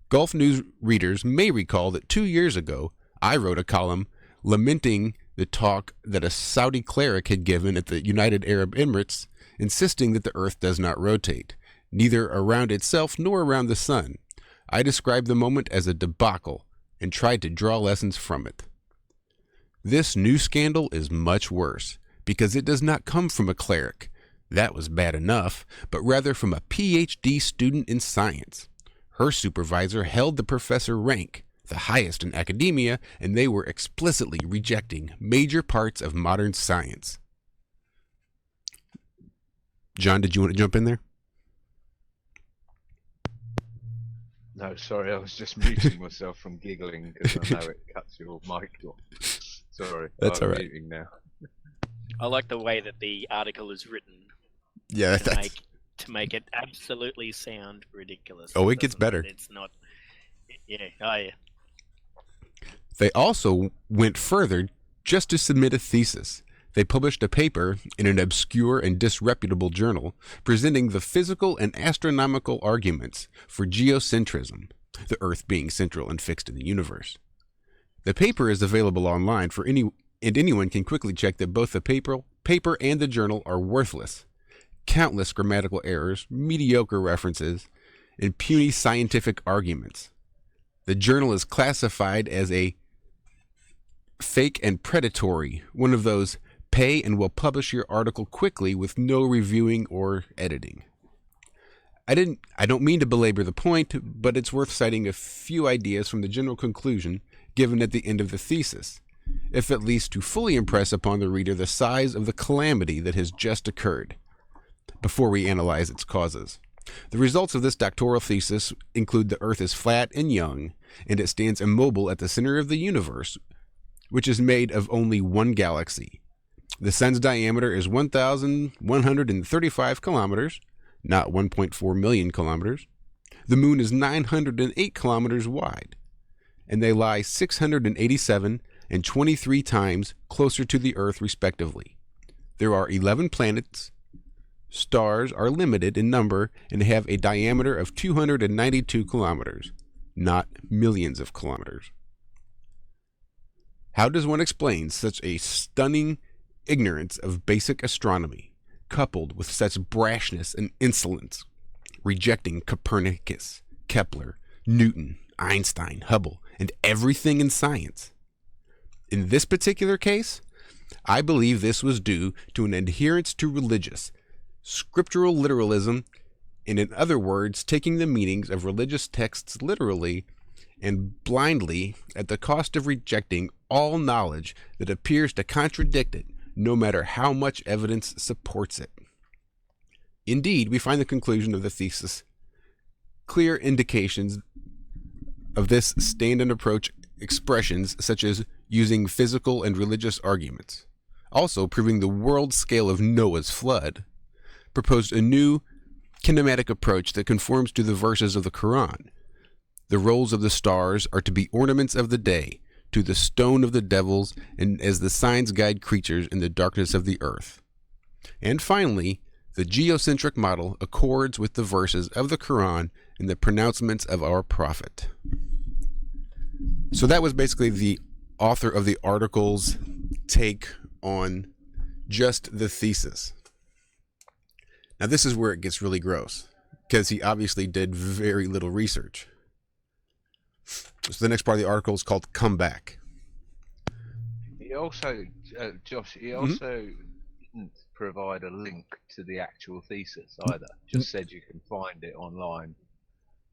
Gulf News readers may recall that 2 years ago, I wrote a column lamenting the talk that a Saudi cleric had given at the United Arab Emirates, insisting that the Earth does not rotate, neither around itself nor around the sun. I described the moment as a debacle and tried to draw lessons from it. This new scandal is much worse, because it does not come from a cleric. That was bad enough, but rather from a PhD student in science. Her supervisor held the professor rank, the highest in academia, and they were explicitly rejecting major parts of modern science. John, did you want to jump in there? No, sorry, I was just muting myself from giggling because I know it cuts your mic off. Sorry, That's I'm all right. muting now. I like the way that the article is written Yeah, to make it absolutely sound ridiculous. Oh, it gets better. It's not. Yeah. Oh, yeah. They also went further just to submit a thesis. They published a paper in an obscure and disreputable journal presenting the physical and astronomical arguments for geocentrism, the Earth being central and fixed in the universe. The paper is available online and anyone can quickly check that both the paper and the journal are worthless. Countless grammatical errors, mediocre references, and puny scientific arguments. The journal is classified as a fake and predatory, one of those pay and will publish your article quickly with no reviewing or editing. I don't mean to belabor the point, but it's worth citing a few ideas from the general conclusion given at the end of the thesis, if at least to fully impress upon the reader the size of the calamity that has just occurred, before we analyze its causes. The results of this doctoral thesis include the Earth is flat and young, and it stands immobile at the center of the universe, which is made of only one galaxy. The sun's diameter is 1,135 kilometers, not 1.4 million kilometers. The moon is 908 kilometers wide, and they lie 687 and 23 times closer to the Earth, respectively. There are 11 planets. Stars are limited in number and have a diameter of 292 kilometers, not millions of kilometers. How does one explain such a stunning ignorance of basic astronomy, coupled with such brashness and insolence, rejecting Copernicus, Kepler, Newton, Einstein, Hubble, and everything in science. In this particular case, I believe this was due to an adherence to religious, scriptural literalism, and in other words, taking the meanings of religious texts literally and blindly at the cost of rejecting all knowledge that appears to contradict it, no matter how much evidence supports it. Indeed, we find the conclusion of the thesis clear indications of this stand-in approach expressions such as using physical and religious arguments. Also, proving the world scale of Noah's flood, proposed a new kinematic approach that conforms to the verses of the Quran. The roles of the stars are to be ornaments of the day, to the stone of the devils, and as the signs guide creatures in the darkness of the earth. And finally, the geocentric model accords with the verses of the Quran and the pronouncements of our prophet. So that was basically the author of the article's take on just the thesis. Now this is where it gets really gross, because he obviously did very little research. So the next part of the article is called Comeback. He also, Josh, he also didn't provide a link to the actual thesis either. Just said you can find it online,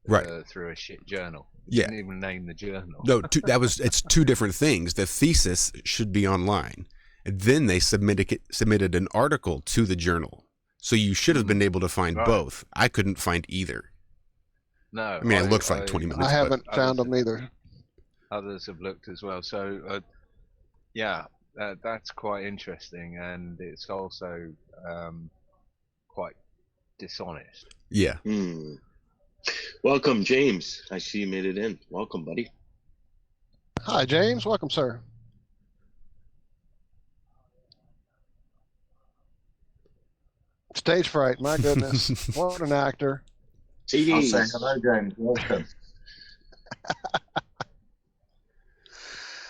Right. Through a shit journal. Yeah. Didn't even name the journal. No, it's two different things. The thesis should be online, and then they submitted an article to the journal. So you should have been able to find both. I couldn't find either. No, I mean, I looked for like 20 minutes. I haven't found them either. Others have looked as well. So, that's quite interesting, and it's also quite dishonest. Yeah. Welcome, James. I see you made it in. Welcome, buddy. Hi, James. Welcome, sir. Stage fright. My goodness. What an actor. I'm saying CDs. hello, James. Welcome.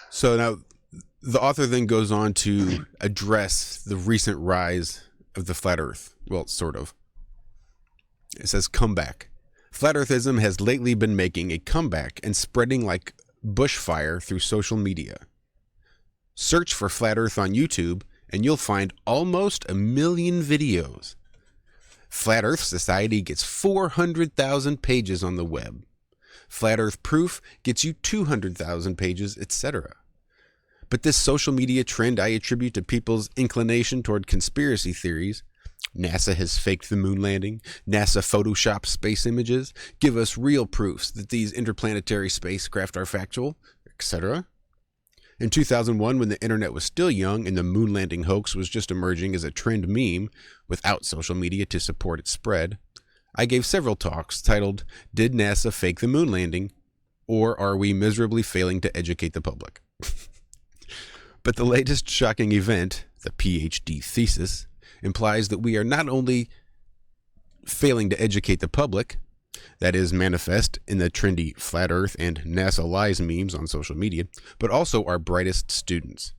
So now the author then goes on to address the recent rise of the flat earth. Well, sort of. It says comeback. Flat earthism has lately been making a comeback and spreading like bushfire through social media. Search for Flat Earth on YouTube and you'll find almost 1 million videos. Flat Earth Society gets 400,000 pages on the web. Flat Earth Proof gets you 200,000 pages, etc. But this social media trend I attribute to people's inclination toward conspiracy theories. NASA has faked the moon landing. NASA photoshopped space images. Give us real proofs that these interplanetary spacecraft are factual, etc. In 2001, when the internet was still young and the moon landing hoax was just emerging as a trend meme without social media to support its spread, I gave several talks titled, "Did NASA Fake the Moon Landing? Or Are We Miserably Failing to Educate the Public?" But the latest shocking event, the PhD thesis, implies that we are not only failing to educate the public, that is manifest in the trendy flat earth and NASA lies memes on social media, but also our brightest students.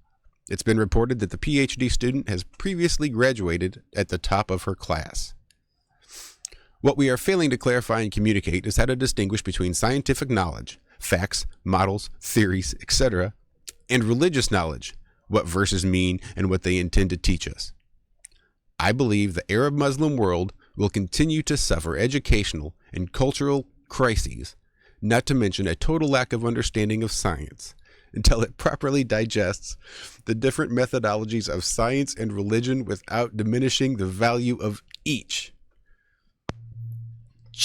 It's been reported that the PhD student has previously graduated at the top of her class. What we are failing to clarify and communicate is how to distinguish between scientific knowledge, facts, models, theories, etc., and religious knowledge, what verses mean and what they intend to teach us. I believe the Arab Muslim world will continue to suffer educational and cultural crises, not to mention a total lack of understanding of science, until it properly digests the different methodologies of science and religion without diminishing the value of each.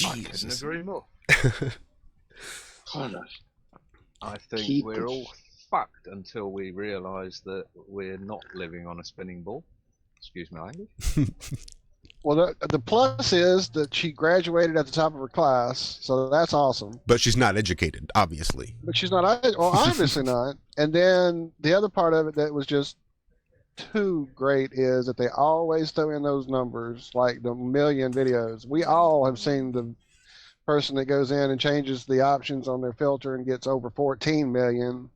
I couldn't agree more. Hold on. I think Keep we're it. all fucked until we realise that we're not living on a spinning ball. Excuse my language. Well, the plus is that she graduated at the top of her class, so that's awesome. But she's not educated, obviously. But she's not, well, obviously not. And then the other part of it that was just too great is that they always throw in those numbers, like the 1 million videos. We all have seen the person that goes in and changes the options on their filter and gets over 14 million.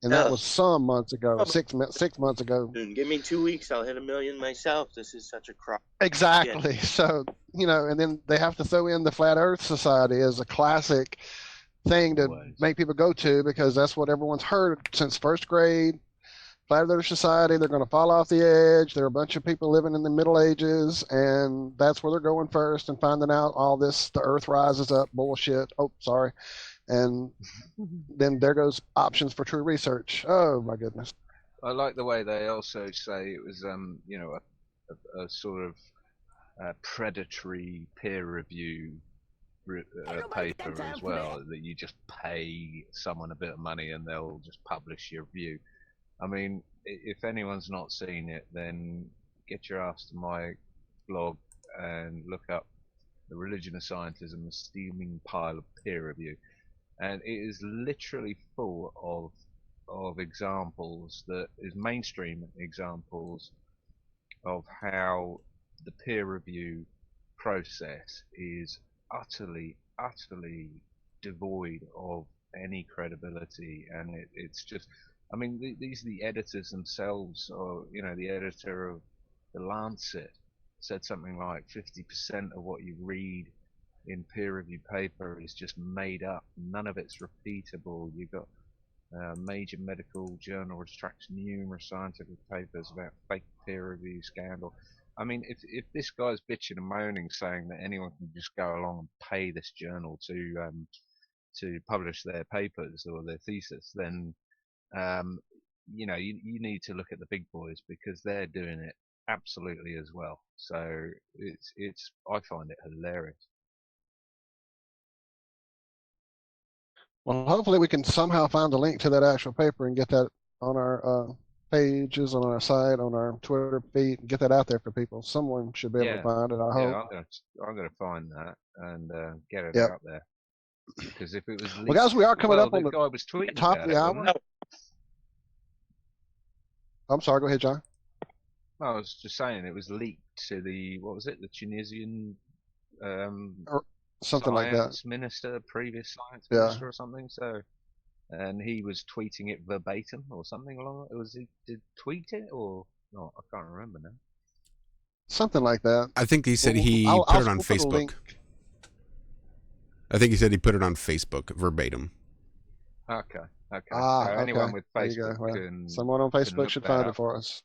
And that was some months ago, 6 months ago. Give me 2 weeks, I'll hit 1 million myself. This is such a crop. Exactly. So, and then they have to throw in the Flat Earth Society as a classic thing to Always. make people go to, because that's what everyone's heard since first grade. Flat Earth Society, they're going to fall off the edge. There are a bunch of people living in the Middle Ages, and that's where they're going first and finding out all this, the Earth rises up bullshit. Oh, sorry. And then there goes options for true research. Oh, my goodness. I like the way they also say it was, you know, a sort of predatory peer review paper as well, that you just pay someone a bit of money and they'll just publish your view. I mean, if anyone's not seen it, then get your ass to my blog and look up The Religion of Scientism, a steaming pile of peer review. And it is literally full of examples, that is mainstream examples of how the peer review process is utterly devoid of any credibility, and it's just, I mean, these are the editors themselves, or, you know, the editor of the Lancet said something like 50% of what you read in peer-reviewed paper is just made up. None of it's repeatable. You've got major medical journal retracts numerous scientific papers about fake peer review scandal. I mean, if this guy's bitching and moaning, saying that anyone can just go along and pay this journal to publish their papers or their thesis, then you know, you need to look at the big boys, because they're doing it absolutely as well. So it's I find it hilarious. Well, hopefully we can somehow find the link to that actual paper and get that on our pages, on our site, on our Twitter feed, and get that out there for people. Someone should be able to find it, I hope. Yeah, I'm gonna find that and get it Yep. out there. Because if it was leaked, Well, guys, we are coming up on the the guy was tweeting top about of the it, hour. wasn't he? I'm sorry, go ahead, John. I was just saying it was leaked to the, what was it, the Tunisian Something like that. science minister, previous science Yeah. minister or something. So, and he was tweeting it verbatim or something along. Was he did tweet it or not? I can't remember now. Something like that. I think he said he put it on Facebook. I think he said he put it on Facebook verbatim. Okay. So Okay. anyone with There you go. Facebook Well, can. someone on Facebook look should that find up. it for us.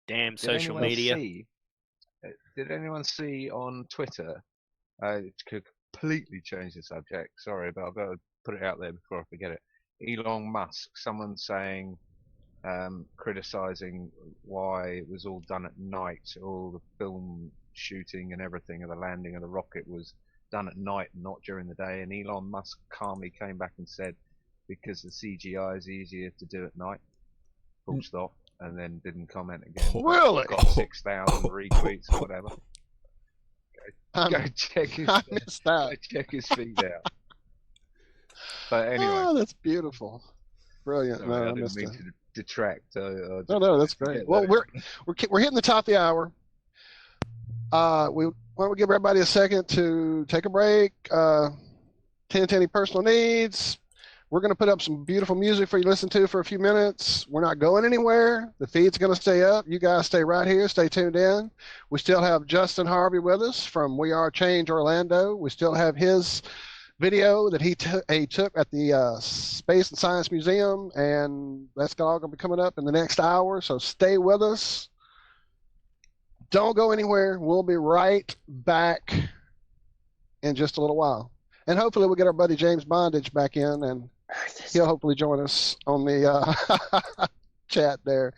Damn Did social anyone media. Did anyone see on Twitter? It could completely change the subject. Sorry, but I've got to put it out there before I forget it. Elon Musk. Someone saying, criticizing why it was all done at night. All the film shooting and everything of the landing of the rocket was done at night, not during the day. And Elon Musk calmly came back and said, because the CGI is easier to do at night. Full stop. And then didn't comment again. Really? Got 6,000 retweets or whatever. Go check his. I missed that. Go check his feed out. But anyway. Oh, that's beautiful. Brilliant. Sorry, No, I I didn't missed mean that. to detract. No, that's great. Well, we're hitting the top of the hour. Why don't we give everybody a second to take a break, tend to any personal needs. We're going to put up some beautiful music for you to listen to for a few minutes. We're not going anywhere. The feed's going to stay up. You guys stay right here. Stay tuned in. We still have Justin Harvey with us from We Are Change Orlando. We still have his video that he took at the Space and Science Museum, and that's all going to be coming up in the next hour, so stay with us. Don't go anywhere. We'll be right back in just a little while. And hopefully we'll get our buddy James Bondage back in, and he'll hopefully join us on the chat there.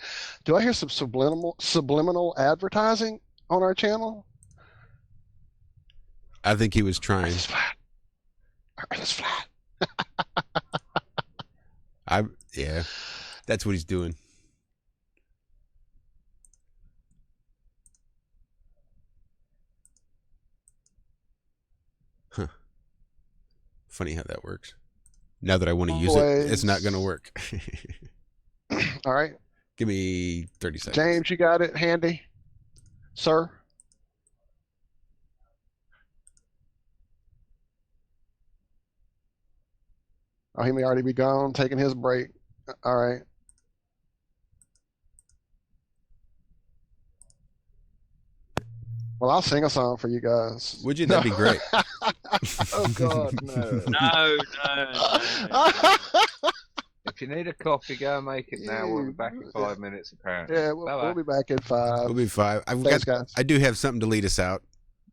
Do I hear some subliminal advertising on our channel? I think he was trying. Earth is flat. Earth is flat. Yeah, that's what he's doing. Huh. Funny how that works. Now that I want to use it, it's not going to work. All right. Give me 30 seconds. James, you got it handy, sir? Oh, he may already be gone, taking his break. All right. Well, I'll sing a song for you guys. Would you? That'd be great. Oh God, no. No. If you need a coffee, go and make it now. We'll be back in 5 minutes, apparently. Yeah, we'll Bye-bye. be back in 5. We'll be 5. Thanks, guys. I do have something to lead us out.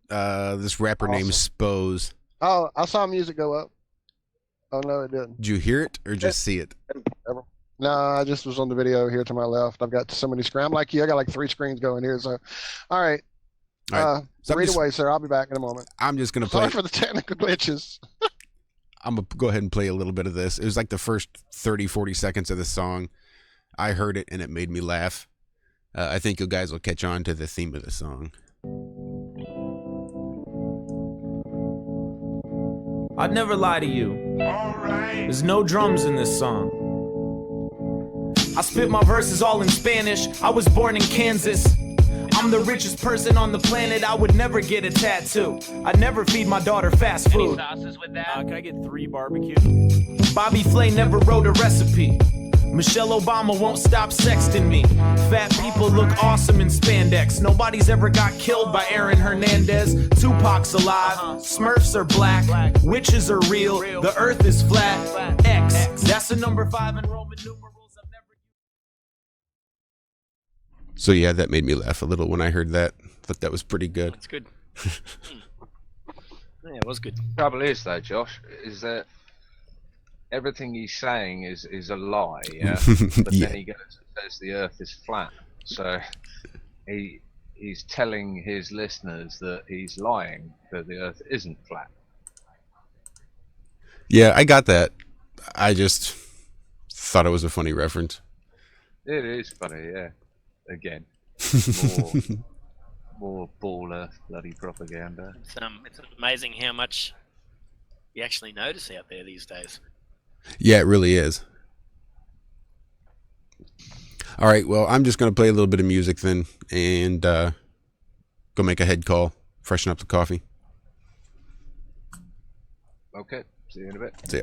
This rapper named Awesome. Spose. Oh, I saw music go up. Oh no, it didn't. Did you hear it or just see it? No, I just was on the video here to my left. I've got so many screens. I'm like you. I got like 3 screens going here. So, all right. All right. So Read away, sir. I'll be back in a moment. I'm just gonna play. Sorry for the technical glitches. I'm gonna go ahead and play a little bit of this. It was like the first 30-40 seconds of the song. I heard it and it made me laugh. I think you guys will catch on to the theme of the song. I'd never lie to you. There's no drums in this song. I spit my verses all in Spanish. I was born in Kansas. I'm the richest person on the planet. I would never get a tattoo. I'd never feed my daughter fast food. Can I get 3 barbecue? Bobby Flay never wrote a recipe. Michelle Obama won't stop sexting me. Fat people look awesome in spandex. Nobody's ever got killed by Aaron Hernandez. Tupac's alive. Smurfs are black. Witches are real. The earth is flat. X. That's a number 5 in Roman numerals. I've never. So yeah, that made me laugh a little when I heard that. Thought that was pretty good. That's good. Yeah, it was good. Trouble is, though, Josh, is that everything he's saying is a lie, yeah? But Yeah. then he goes and says the earth is flat. So he's telling his listeners that he's lying, that the earth isn't flat. Yeah, I got that. I just thought it was a funny reference. It is funny, yeah. Again. More baller bloody propaganda. It's amazing how much you actually notice out there these days. Yeah, it really is. All right, well, I'm just going to play a little bit of music then and go make a head call, freshen up the coffee. Okay, see you in a bit. See ya.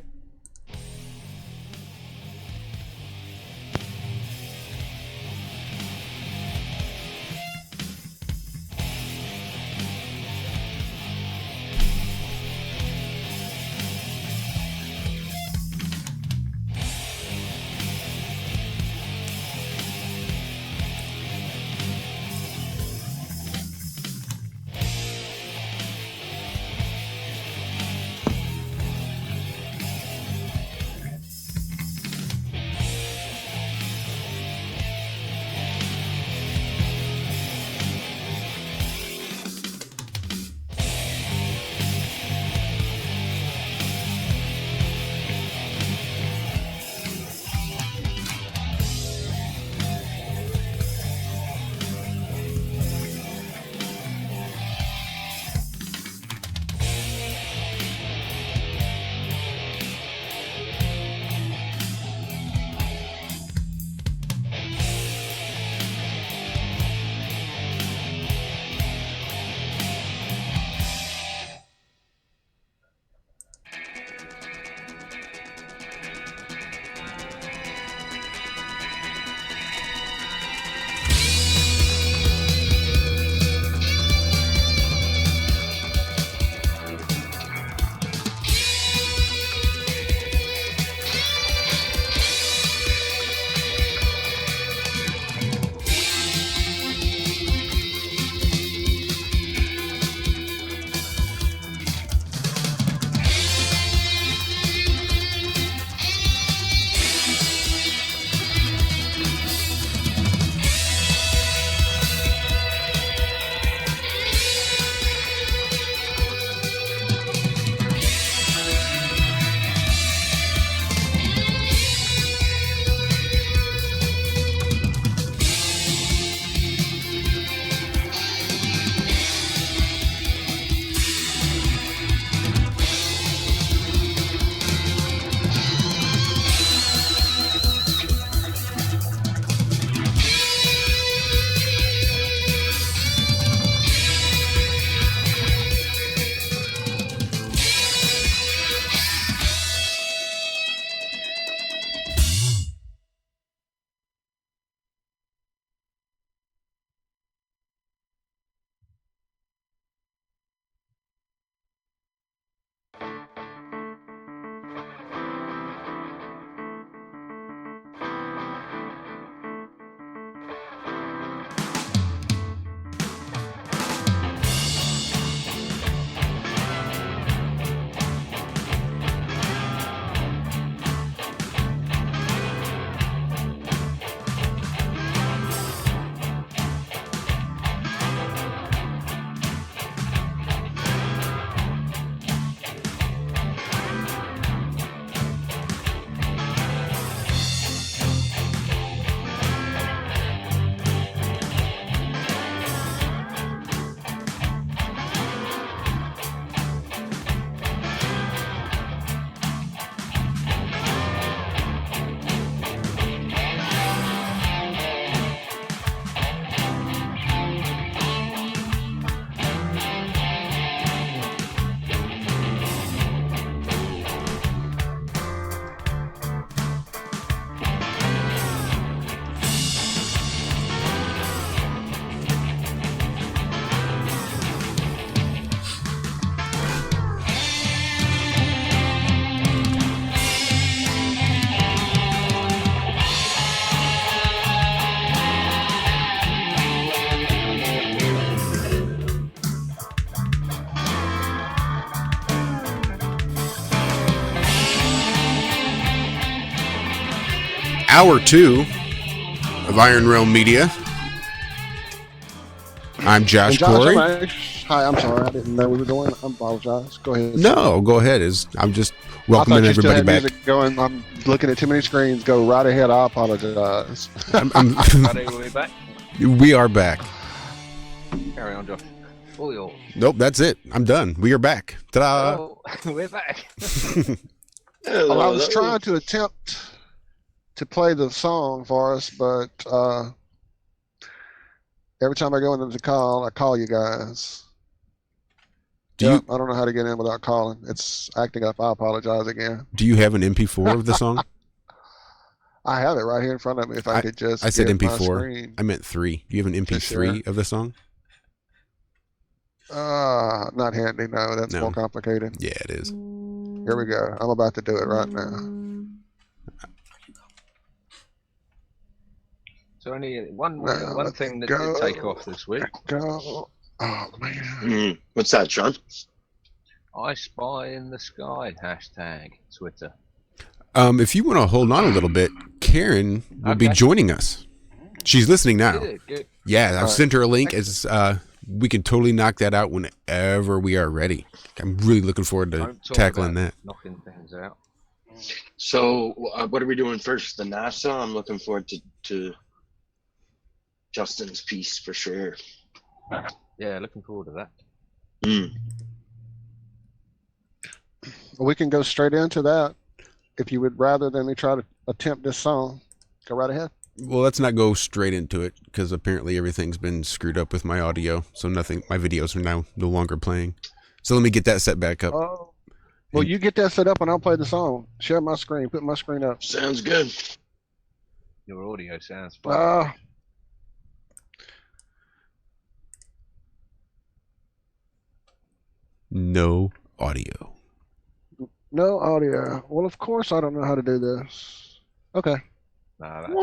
hour 2 of Iron Realm Media. I'm Josh Corey. Hi, I'm sorry. I didn't know we were going. I apologize. Go ahead. No, go ahead. I'm just welcoming everybody back. Music going. I'm looking at too many screens. Go right ahead. I apologize. We're back. We are back. Carry on, Josh. All yours. Nope, that's it. I'm done. We are back. Ta-da! Oh, we're back. Well, I was trying to attempt to play the song for us, but every time I go into the call, I call you guys. I don't know how to get in without calling. It's acting up. I apologize again. Do you have an MP4 of the song? I have it right here in front of me. If I could just I said get MP4. my screen. I meant 3. Do you have an MP3 of the song? Not handy. No, that's more complicated. Yeah, it is. Here we go. I'm about to do it right now. So only one thing that did take off this week. Go. Oh man. What's that, Sean? I spy in the sky. # Twitter. If you want to hold on a little bit, Karen will be joining us. She's listening now. Good. Yeah, I've sent her a link. As we can totally knock that out whenever we are ready. I'm really looking forward to tackling that. Knocking things out. So, what are we doing first? The NASA? I'm looking forward to Justin's piece for sure. Yeah, looking forward to that. We can go straight into that. If you would rather than me try to attempt this song, go right ahead. Well, let's not go straight into it because apparently everything's been screwed up with my audio, so my videos are now no longer playing. So let me get that set back up. Oh, well, you get that set up and I'll play the song. Share my screen. Put my screen up. Sounds good. Your audio sounds fine. No audio. No audio. Well, of course I don't know how to do this. Okay. Nah, you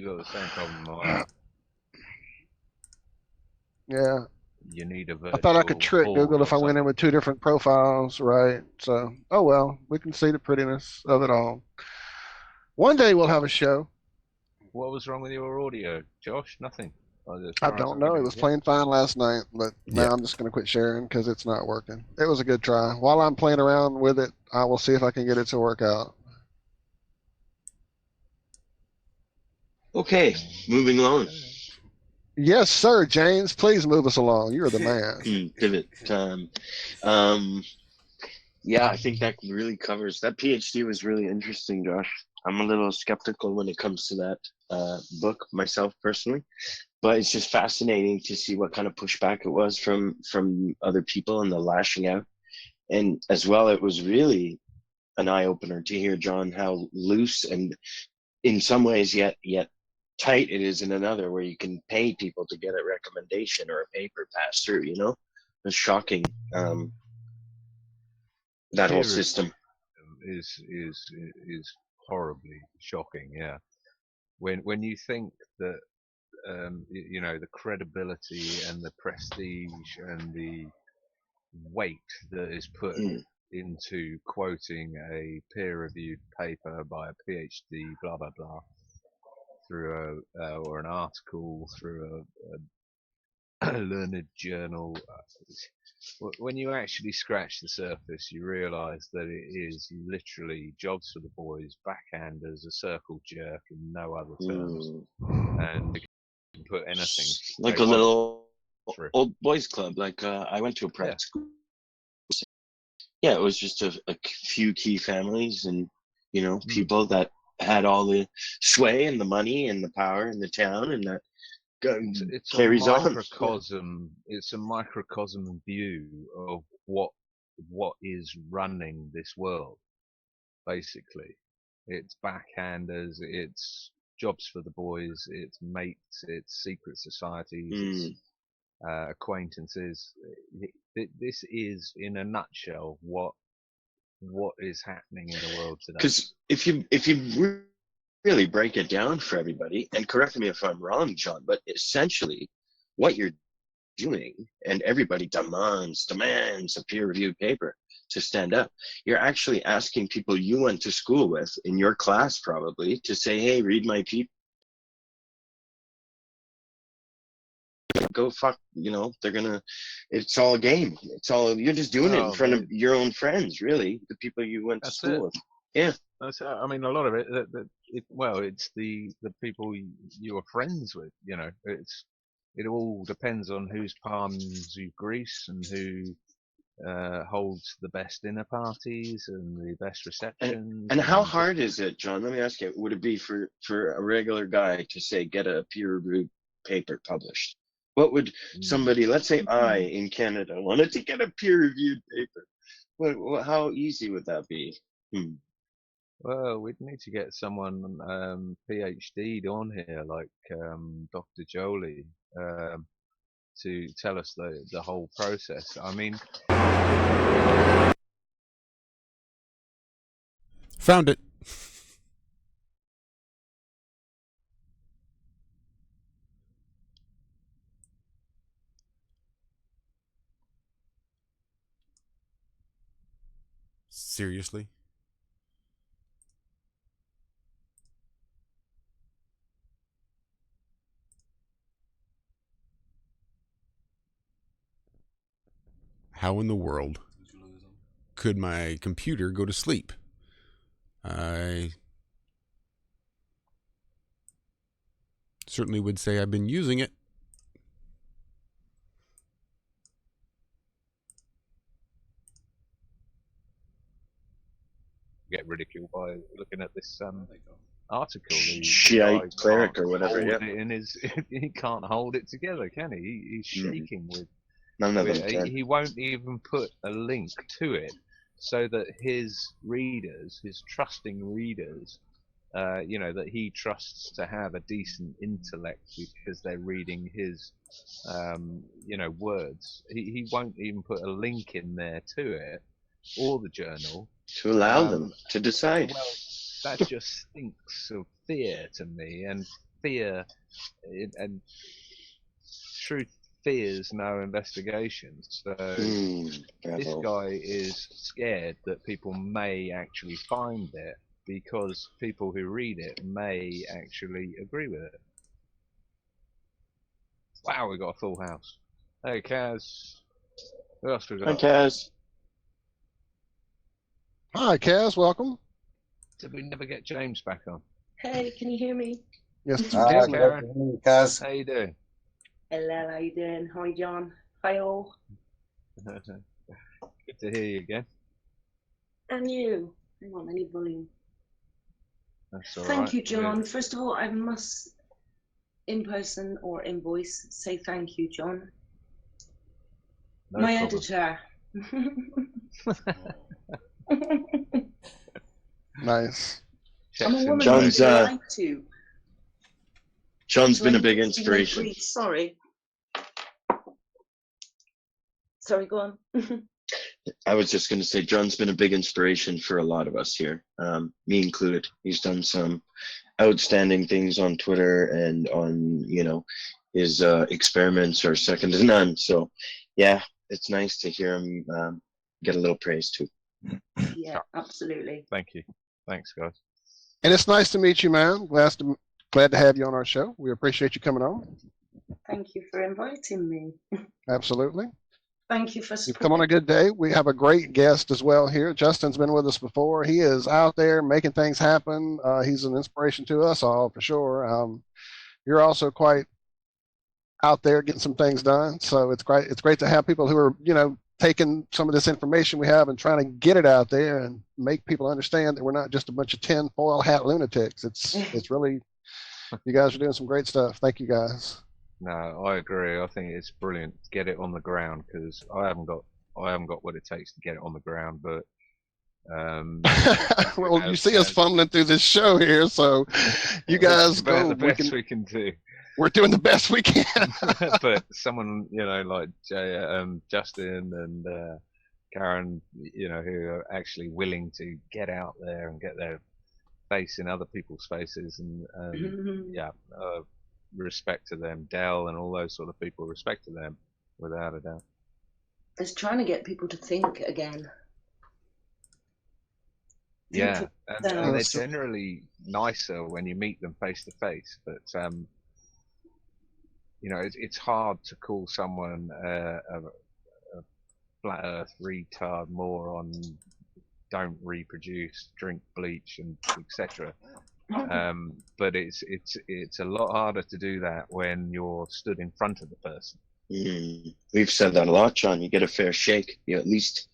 got the same problem I have. Yeah. You need a virtual. I thought I could trick Google if I went in with 2 different profiles, right? So, oh well, we can see the prettiness of it all. One day we'll have a show. What was wrong with your audio, Josh? Nothing. I don't know. It was playing fine last night, but now I'm just going to quit sharing because it's not working. It was a good try. While I'm playing around with it, I will see if I can get it to work out. Okay, moving along. Yes, sir, James. Please move us along. You're the man. Pivot time. Yeah, I think that really covers that. PhD was really interesting, Josh. I'm a little skeptical when it comes to that book myself personally, but it's just fascinating to see what kind of pushback it was from other people and the lashing out. And as well, it was really an eye-opener to hear, John, how loose and in some ways yet tight it is in another, where you can pay people to get a recommendation or a paper passed through, you know? It's shocking, that whole system. Is horribly shocking, yeah. When you think that, you know, the credibility and the prestige and the weight that is put into quoting a peer-reviewed paper by a PhD, blah blah blah, through or an article through a learned journal. When you actually scratch the surface, you realise that it is literally jobs for the boys, backhanders, a circle jerk, and no other terms. And you can put anything. Like a little old boys club. Like I went to a prep school. Yeah, it was just a few key families and, you know, people that had all the sway and the money and the power in the town, and that it's carries a on. microcosm. It's a microcosm view of what is running this world. Basically, it's backhanders, it's jobs for the boys, it's mates, it's secret societies, it's acquaintances. This is, in a nutshell, what is happening in the world today. Because if you really break it down for everybody, and correct me if I'm wrong, John, but essentially what you're doing, and everybody demands a peer-reviewed paper to stand up. You're actually asking people you went to school with in your class probably to say, hey, read my paper. Go fuck, they're gonna, it's all a game. You're just doing it in front of your own friends, really, the people you went to school with. Yeah. That's, I mean, a lot of it, it's the people you are friends with, it all depends on whose palms you grease and who holds the best dinner parties and the best receptions. And how hard is it, John? Let me ask you, would it be for a regular guy to say, get a peer-reviewed paper published? What would somebody, let's say I in Canada, wanted to get a peer-reviewed paper? How easy would that be? Well, we'd need to get someone PhD'd on here, like Dr. Jolie, to tell us the whole process. I mean, Found it. Seriously? How in the world could my computer go to sleep? I certainly would say I've been using it. get ridiculed by looking at this article. Shiite cleric or whatever. Yeah. He can't hold it together, can he? He's shaking with. None of them can. He won't even put a link to it, so that his readers, his trusting readers, that he trusts to have a decent intellect because they're reading his, words. He won't even put a link in there to it or the journal to allow them to decide. Well, that just stinks of fear to me, and fear, and truth fears no investigation. So this guy is scared that people may actually find it, because people who read it may actually agree with it. Wow, we got a full house. Hey, Kaz. Who else we got? Hi, Kaz. Hi, Kaz. Welcome. Did we never get James back on? Hey, can you hear me? Yes, Karen. Kaz. How you doing? Hello, how you doing? Hi, John. Hi, all. Good to hear you again. And you. Hang on, I need volume. That's all Thank right. you, John. First of all, I must, in person or in voice, say thank you, John. No My problem. editor. nice. I'm a woman John's, who like to. John's been a big inspiration. Sorry. Sorry, go on. I was just going to say, John's been a big inspiration for a lot of us here, me included. He's done some outstanding things on Twitter, and on, his experiments are second to none. So, yeah, it's nice to hear him get a little praise too. Yeah, absolutely. Thank you. Thanks, guys. And it's nice to meet you, man. Glad to have you on our show. We appreciate you coming on. Thank you for inviting me. Absolutely. Thank you for You've come on a good day. We have a great guest as well here. Justin's been with us before. He is out there making things happen. He's an inspiration to us all, for sure. You're also quite out there getting some things done. So it's great. It's great to have people who are, taking some of this information we have and trying to get it out there and make people understand that we're not just a bunch of tinfoil hat lunatics. It's really, you guys are doing some great stuff. Thank you, guys. No, I agree. I think it's brilliant to get it on the ground, because I haven't got what it takes to get it on the ground. But well, you see us fumbling through this show here, so you guys go. The best we can do. We're doing the best we can. But someone, like Justin and Karen, who are actually willing to get out there and get their face in other people's faces, and respect to them. Dell and all those sort of people, respect to them. without a doubt. It's trying to get people to think again. Yeah, and they're Yes. generally nicer when you meet them face to face, but you know, it's hard to call someone a flat earth retard, moron, don't reproduce, drink bleach, and etc. But it's a lot harder to do that when you're stood in front of the person. We've said that a lot, John. You get a fair shake. You at least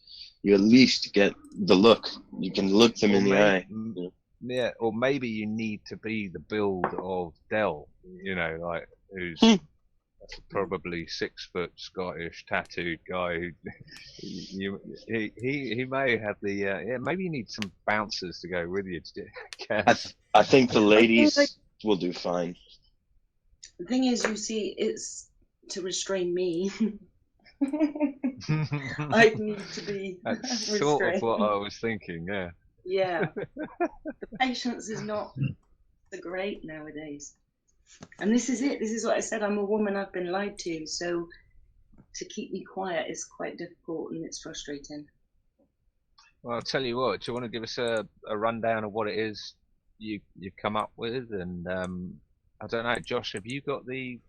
get the look. You can look them in the eye. Yeah, or maybe you need to be the build of Dell, you know, like who's probably 6 foot Scottish tattooed guy. Who he may have the yeah. Maybe you need some bouncers to go with you. I think the ladies will do fine. The thing is, you see, it's to restrain me. I need to be That's restrained. sort of what I was thinking. Yeah. Yeah. The patience is not so great nowadays. And this is it. This is what I said. I'm a woman. I've been lied to. So to keep me quiet is quite difficult and it's frustrating. Well, I'll tell you what. Do you want to give us a rundown of what it is you've come up with? And I don't know, Josh, have you got the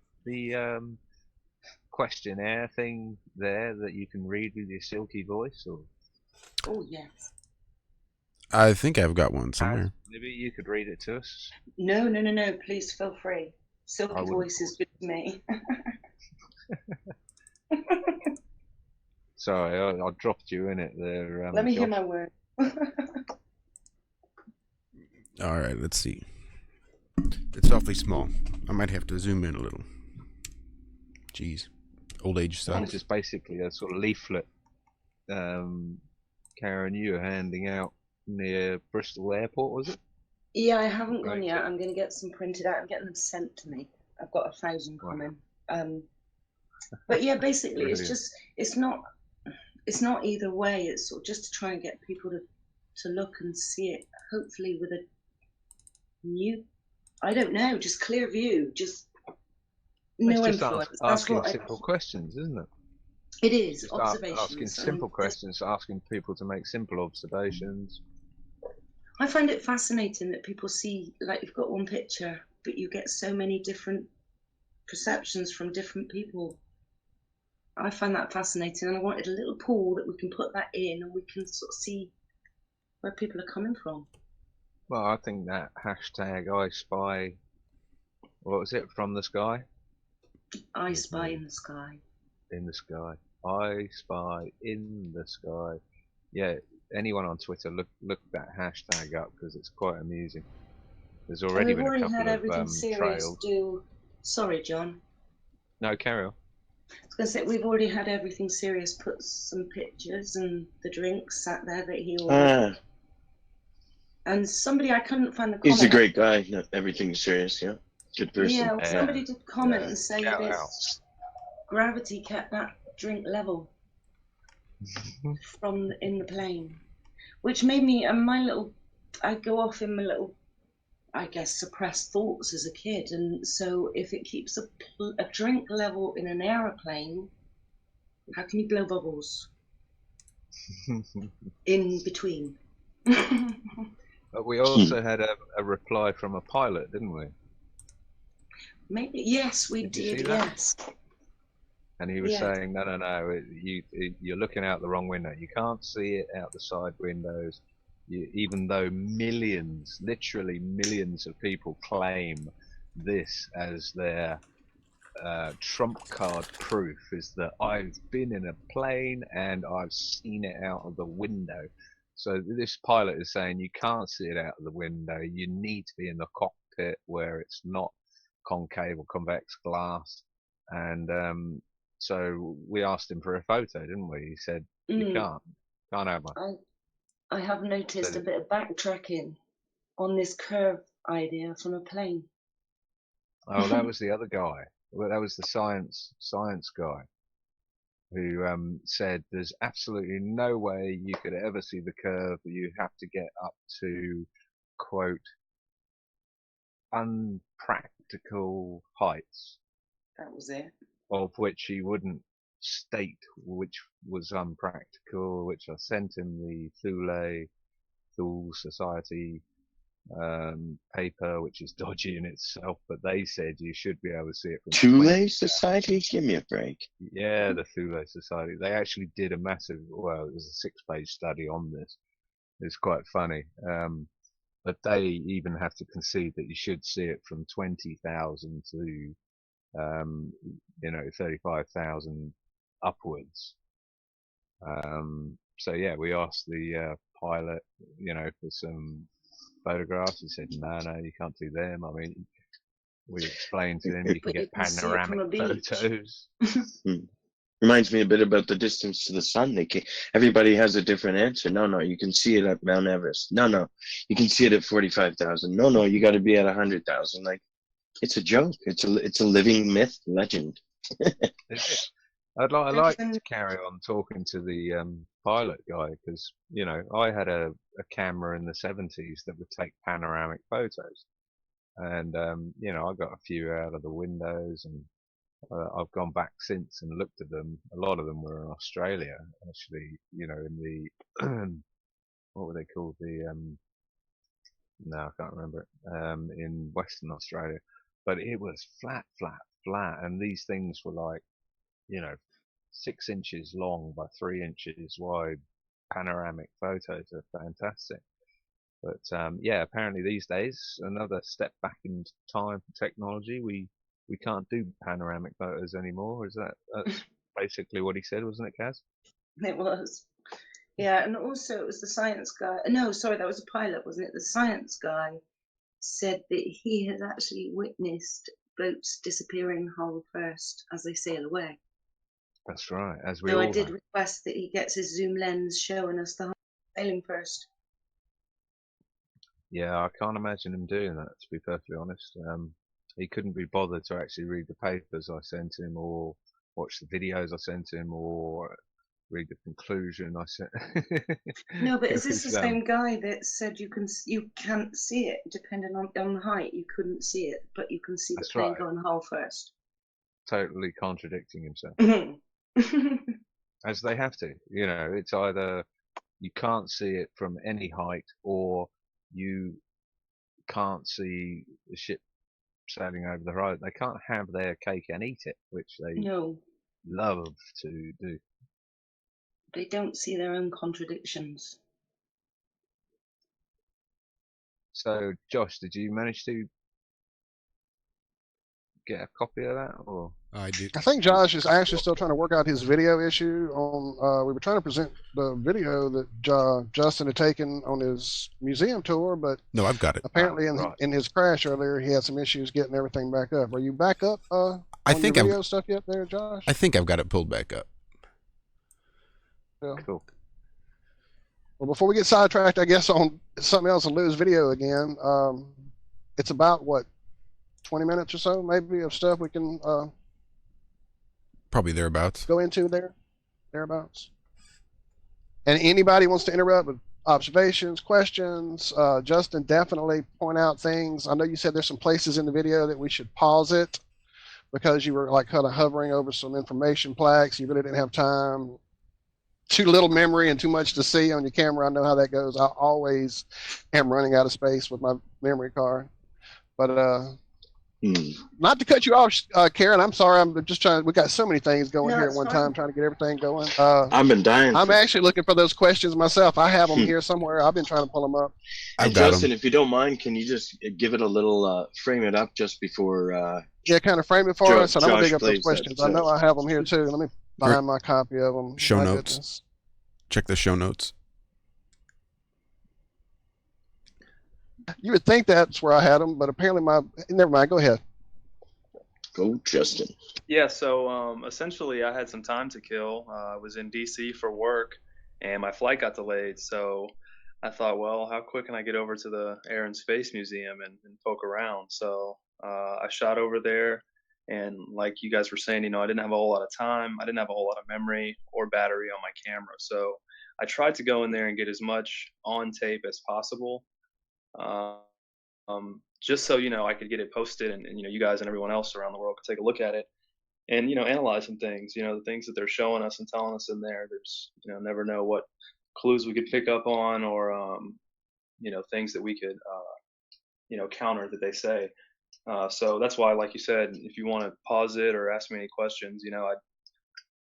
questionnaire thing there that you can read with your silky voice? Or Oh, yes. I think I've got one somewhere. maybe you could read it to us. No. Please feel free. Silky voice is good to me. Sorry, I dropped you in it there. Let me Josh. hear my word. All right, let's see. It's awfully small. I might have to zoom in a little. Jeez, old age stuff. This is basically a sort of leaflet, Karen, you were handing out near Bristol Airport, was it? Yeah, I haven't gone Right. yet. I'm going to get some printed out and get them sent to me. I've got 1,000 coming. But yeah, basically, it's Brilliant. just it's not either way. It's sort of just to try and get people to look and see it, hopefully with a new, I don't know, just clear view, just no It's just influence. That's asking what simple questions, isn't it? it is. Just Observations. asking simple questions, asking people to make simple observations. I find it fascinating that people see, like, you've got one picture, but you get so many different perceptions from different people. I find that fascinating, and I wanted a little pool that we can put that in, and we can sort of see where people are coming from. Well, I think that hashtag I spy, what was it, from the sky? I spy in the sky. In the sky. I spy in the sky. Yeah, anyone on Twitter, look that hashtag up because it's quite amusing. There's already We've been a already couple had everything of serious trails. do. Sorry, John. No, carry on. I was going to say, we've already had everything serious put some pictures and the drinks sat there that he ordered. And somebody, I couldn't find the comment. He's a great guy. Not everything's serious. Yeah, good person. Yeah, somebody did comment and say Shout that out. gravity kept that drink level from in the plane, which made me, I go off in my little, I guess, suppressed thoughts as a kid, and so if it keeps a drink level in an aeroplane, how can you blow bubbles in between? But we also had a reply from a pilot, didn't we? Maybe, yes, we Did you did, see that? yes. And he was Yeah. saying, no, you're looking out the wrong window. You can't see it out the side windows. Even though millions, literally millions of people claim this as their trump card proof, is that I've been in a plane and I've seen it out of the window. So this pilot is saying you can't see it out of the window. You need to be in the cockpit where it's not concave or convex glass. And so we asked him for a photo, didn't we? He said, you can't have one. I have noticed a bit of backtracking on this curve idea from a plane. Oh, that was the other guy. Well, that was the science guy who said there's absolutely no way you could ever see the curve. You have to get up to, quote, unpractical heights. That was it. Of which he wouldn't state which was unpractical, which I sent him the Thule Society paper, which is dodgy in itself, but they said you should be able to see it from Thule Society? Give me a break. Yeah, the Thule Society. They actually did a massive, well, it was a 6-page study on this. It's quite funny. But they even have to concede that you should see it from 20,000 to, 35,000 upwards. So yeah, we asked the pilot, for some photographs. He said, no, you can't do them. I mean, we explained to him you can But you get can see it from a panoramic beach. photos. Reminds me a bit about the distance to the sun. Everybody has a different answer. No, you can see it at Mount Everest. No, you can see it at 45,000. No, you got to be at 100,000. Like, it's a joke. It's a living myth, legend. I'd like to carry on talking to the pilot guy, because I had a camera in the 70s that would take panoramic photos, and I got a few out of the windows, and I've gone back since and looked at them. A lot of them were in Australia, actually. In the what were they called? No, I can't remember it. In Western Australia, but it was flat, and these things were like, 6 inches long by 3 inches wide. Panoramic photos are fantastic. But apparently these days, another step back in time for technology, we can't do panoramic photos anymore. That's basically what he said, wasn't it, Kaz? It was. Yeah, and also it was the science guy. No, sorry, that was a pilot, wasn't it? The science guy said that he has actually witnessed boats disappearing hull first as they sail away. That's right, as we So all I did have. request that he gets his zoom lens showing us the hull sailing first. Yeah, I can't imagine him doing that, to be perfectly honest. He couldn't be bothered to actually read the papers I sent him, or watch the videos I sent him, or read the conclusion I sent. No, but is this It's, the same guy that said you can't see it depending on the height? You couldn't see it, but you can see the That's plane right. going hull first. Totally contradicting himself, as they have to. It's either you can't see it from any height, or you can't see the ship sailing over the horizon. They can't have their cake and eat it, which they No, love to do. they don't see their own contradictions. So, Josh, did you manage to get a copy of that, or? I did. I think Josh is actually still trying to work out his video issue on. We were trying to present the video that Justin had taken on his museum tour, but No, I've got it. apparently right. in his crash earlier, he had some issues getting everything back up. Are you back up I on think your video stuff yet there, Josh? I think I've got it pulled back up. Yeah. Cool. Well, before we get sidetracked, I guess, on something else and lose video again, it's about, 20 minutes or so, maybe, of stuff we can Probably thereabouts. go into thereabouts. And anybody wants to interrupt with observations, questions, Justin, definitely point out things. I know you said there's some places in the video that we should pause it because you were like kind of hovering over some information plaques. You really didn't have time. Too little memory and too much to see on your camera. I know how that goes. I always am running out of space with my memory card. But not to cut you off, Karen, I'm sorry. I'm just trying. We got so many things going here at one time, trying to get everything going. I've been dying. I'm actually looking for those questions myself. I have them here somewhere. I've been trying to pull them up. I've got Justin, them. if you don't mind, can you just give it a little frame it up just before? Yeah, kind of frame it for us, and I'm gonna Josh dig up those plays that, questions. I know I have them here too. Let me find my copy of them. Show My notes. goodness. Check the show notes. You would think that's where I had them, but apparently never mind. Go ahead. Go, Justin. Yeah, so essentially I had some time to kill. I was in DC for work, and my flight got delayed. So I thought, well, how quick can I get over to the Air and Space Museum and poke around? So I shot over there, and like you guys were saying, I didn't have a whole lot of time. I didn't have a whole lot of memory or battery on my camera. So I tried to go in there and get as much on tape as possible. Just so I could get it posted, and you guys and everyone else around the world could take a look at it. and analyze some things. The things that they're showing us and telling us in there. There's never know what clues we could pick up on, or things that we could counter that they say. So that's why, like you said, if you want to pause it or ask me any questions,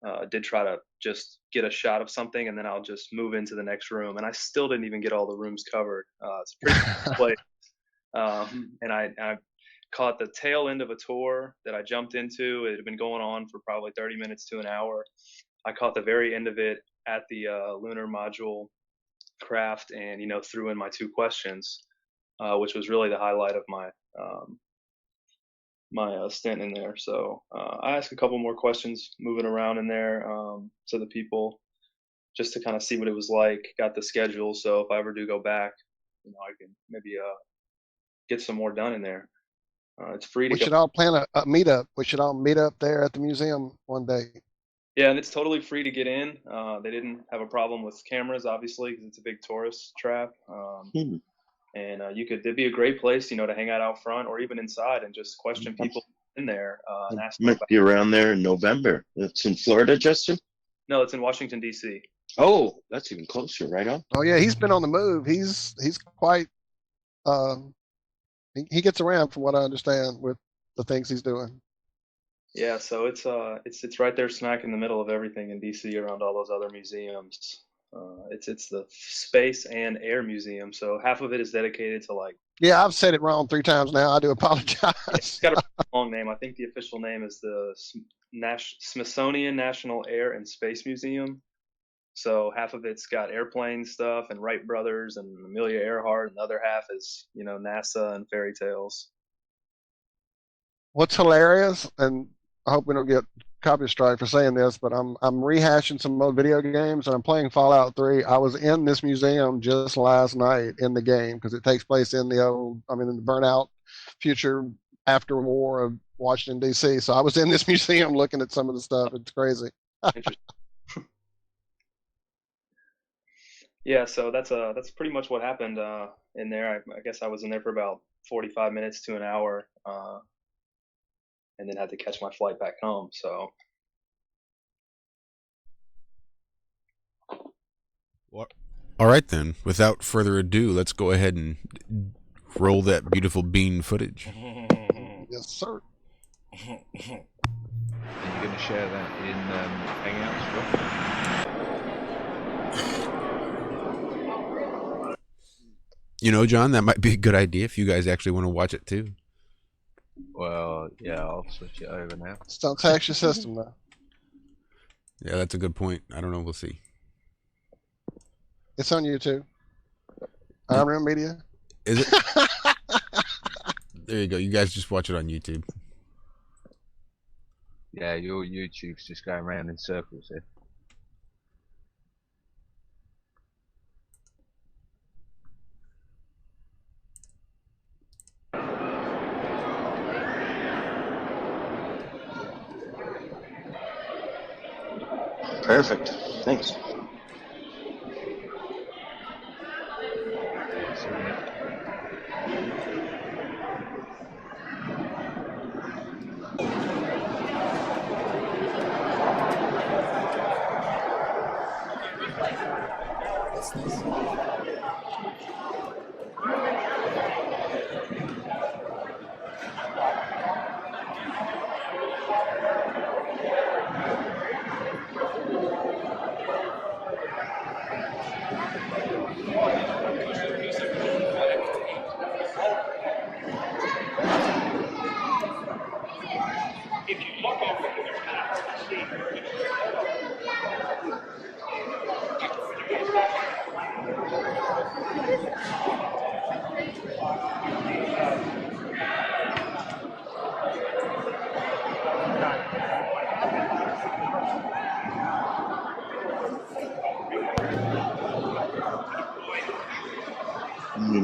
I did try to just get a shot of something, and then I'll just move into the next room. And I still didn't even get all the rooms covered. It's a pretty place. And I caught the tail end of a tour that I jumped into. It had been going on for probably 30 minutes to an hour. I caught the very end of it at the lunar module craft, and threw in my 2 questions, which was really the highlight of my stint in there. So I asked a couple more questions moving around in there to the people, just to kind of see what it was like. Got the schedule, so if I ever do go back, I can maybe get some more done in there. It's free to We go. should all plan a meetup. We should all meet up there at the museum one day. Yeah, and it's totally free to get in. They didn't have a problem with cameras, obviously, because it's a big tourist trap. And it'd be a great place, to hang out front or even inside and just question people in there and ask them Might about. be around there in November. It's in Florida, Justin? No, it's in Washington, D.C. Oh, that's even closer, right on. Oh yeah, he's been on the move. He's quite. He gets around, from what I understand, with the things he's doing. Yeah, so it's right there, smack in the middle of everything in D.C. around all those other museums. It's the Space and Air Museum, so half of it is dedicated to like. Yeah, I've said it wrong 3 times now. I do apologize. It's got a long name. I think the official name is the Smithsonian National Air and Space Museum. So half of it's got airplane stuff and Wright brothers and Amelia Earhart, and the other half is NASA and fairy tales. What's hilarious, and I hope we don't get copy strike for saying this, but I'm rehashing some old video games, and I'm playing Fallout 3. I was in this museum just last night in the game, because it takes place in the burnout future after war of Washington, D.C. So I was in this museum looking at some of the stuff. It's crazy. Interesting. Yeah, so that's pretty much what happened in there. I guess I was in there for about 45 minutes to an hour, and then had to catch my flight back home. So. All right, then. Without further ado, let's go ahead and roll that beautiful bean footage. Yes, sir. Are you going to share that in Hangouts? John, that might be a good idea if you guys actually want to watch it too. Well, yeah, I'll switch it over now. Just don't tax your system now. Yeah, that's a good point. I don't know. We'll see. It's on YouTube. Iron Realm Media. Is it? There you go. You guys just watch it on YouTube. Yeah, your YouTube's just going around in circles here. Perfect. Thanks.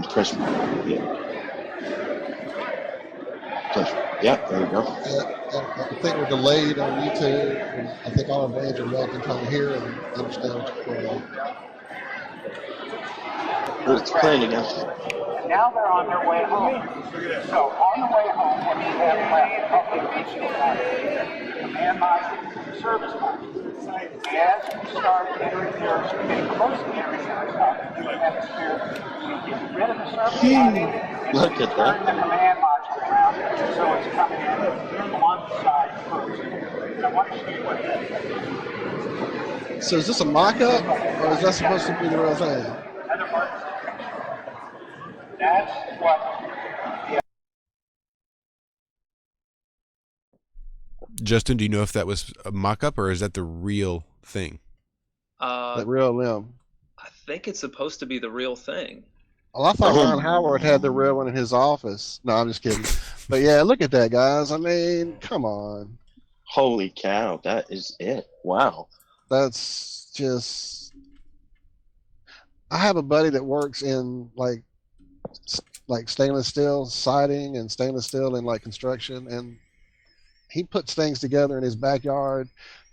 Press. Yeah. Yeah, there you go. I think we're delayed on YouTube, and I think all our brains are melting trying to hear and understand what's going on. Oh, it's playing again. And now they're on their way home. So on the way home, what do you have left? Public beach command module, service module. As you start entering the Earth, you're getting close to entering the atmosphere, you get rid of the service module and Look you at turn that. the command module around so it's coming in on the side first. And I want to show you what that is. So is this a mock-up, or is that supposed to be the real thing? Another part. That's what Justin, do you know if that was a mock-up or is that the real thing? That real limb. I think it's supposed to be the real thing. Well, I thought Ron Howard had the real one in his office. No, I'm just kidding. But yeah, look at that, guys. I mean, come on. Holy cow, that is it. Wow. That's just. I have a buddy that works in like stainless steel siding and stainless steel in like construction, and he puts things together in his backyard